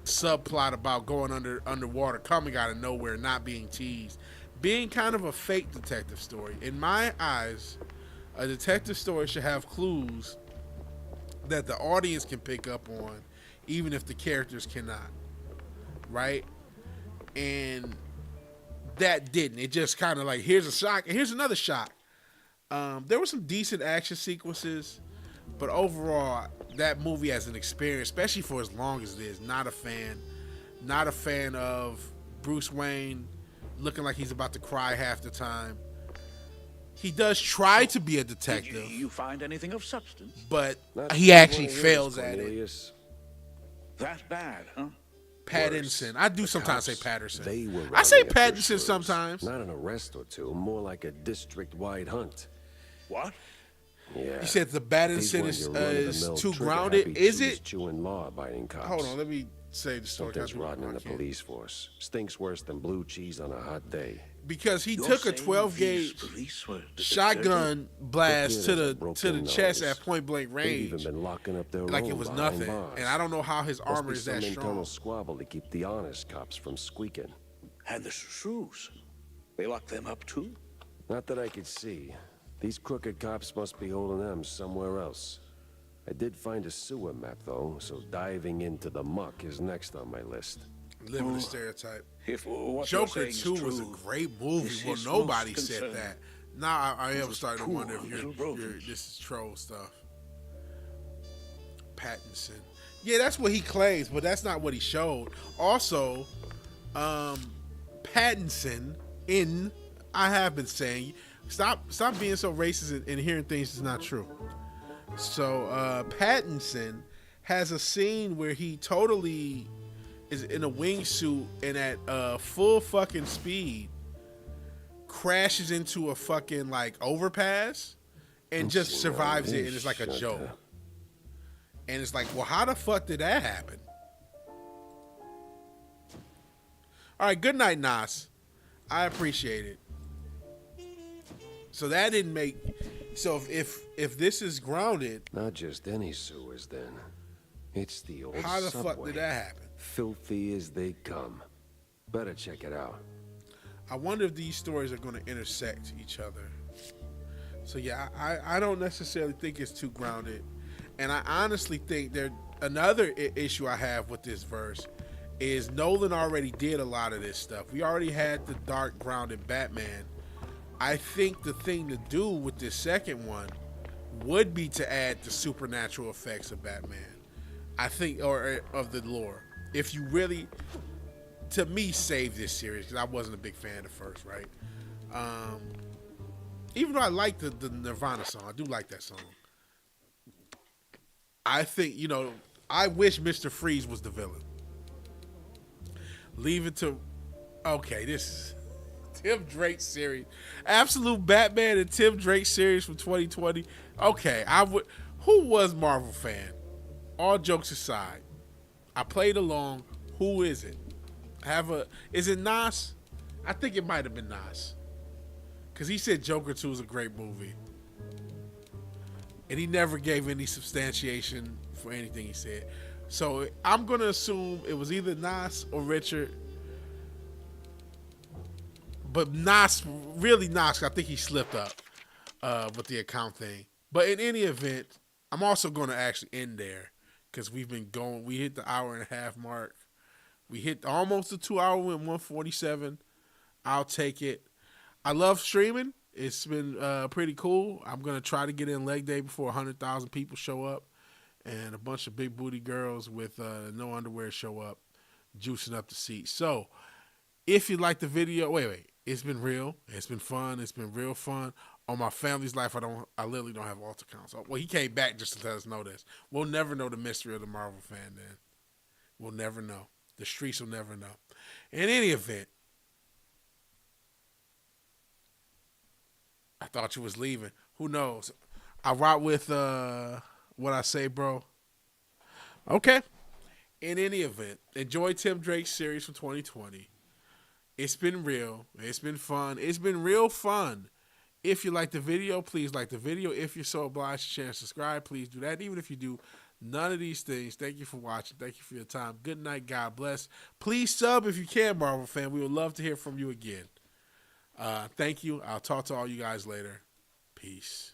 subplot about going underwater, coming out of nowhere, not being teased, being kind of a fake detective story. In my eyes, a detective story should have clues that the audience can pick up on, even if the characters cannot. Right? And that didn't. It just kind of like, here's a shock, and here's another shock. There were some decent action sequences, but overall, that movie as an experience, especially for as long as it is, not a fan. Not a fan of Bruce Wayne looking like he's about to cry half the time. He does try to be a detective. Did you find anything of substance? But he actually fails at it. That bad, huh? Pattinson. I do sometimes say Patterson. They were I say rounding up their Pattinson slurs. sometimes. Not an arrest or two, more like a district-wide hunt. What? Yeah. You said the Pattinson is too grounded. Is it? Chewing law-abiding cops. Hold on, let me say the story. Something's rotten in the police force. Stinks worse than blue cheese on a hot day. Because he took a 12-gauge shotgun blast to the chest at point blank range, even been locking up their like it was nothing. And I don't know how his armor is that some strong. internal squabble to keep the honest cops from squeaking. And the shrews, they locked them up too? Not that I could see. These crooked cops must be holding them somewhere else. I did find a sewer map though, so diving into the muck is next on my list. Living the stereotype. If what Joker you're saying 2 is was a true, great movie. this Well, is nobody most said concerning. that. Now I am was starting to poor wonder if little Brogan. this is troll stuff. Pattinson. Yeah, that's what he claims, but that's not what he showed. Also, Pattinson I have been saying, stop being so racist and hearing things that's not true. So Pattinson has a scene where he totally is in a wingsuit and at full fucking speed crashes into a fucking like overpass and just survives it, and it's like a joke. And it's like, well, how the fuck did that happen? All right, good night, Nas. I appreciate it. So that didn't make. So if this is grounded, not just any sewers, then it's the old how the subway. fuck did that happen? Filthy as they come. Better check it out. I wonder if these stories are going to intersect each other. So yeah, I don't necessarily think it's too grounded, and I honestly think another issue I have with this verse is Nolan already did a lot of this stuff. We already had the dark grounded Batman. I think the thing to do with this second one would be to add the supernatural effects of Batman. I think, or of the lore. If you really, to me, save this series, because I wasn't a big fan at first, right? Even though I like the Nirvana song, I do like that song. I think, I wish Mr. Freeze was the villain. Leave it to, okay, this is Tim Drake series. Absolute Batman and Tim Drake series from 2020. Okay, who was Marvel fan? All jokes aside, I played along. Who is it? Is it Nas? I think it might have been Nas. Because he said Joker 2 is a great movie. And he never gave any substantiation for anything he said. So I'm going to assume it was either Nas or Richard. But Nas, really Nas, I think he slipped up with the account thing. But in any event, I'm also going to actually end there. Because we've been going, we hit the hour and a half mark. We hit almost the 2 hour win, 147. I'll take it. I love streaming. It's been pretty cool. I'm going to try to get in leg day before 100,000 people show up. And a bunch of big booty girls with no underwear show up, juicing up the seat. So, if you like the video, It's been real. It's been fun. It's been real fun. On my family's life, I literally don't have altar accounts. Well, he came back just to let us know this. We'll never know the mystery of the Marvel fan then. We'll never know. The streets will never know. In any event, I thought you was leaving. Who knows? I rock with what I say, bro. Okay. In any event, enjoy Tim Drake's series from 2020. It's been real. It's been fun. It's been real fun. If you like the video, please like the video. If you're so obliged to share and subscribe, please do that. Even if you do none of these things, thank you for watching. Thank you for your time. Good night. God bless. Please sub if you can, Marvel fan. We would love to hear from you again. Thank you. I'll talk to all you guys later. Peace.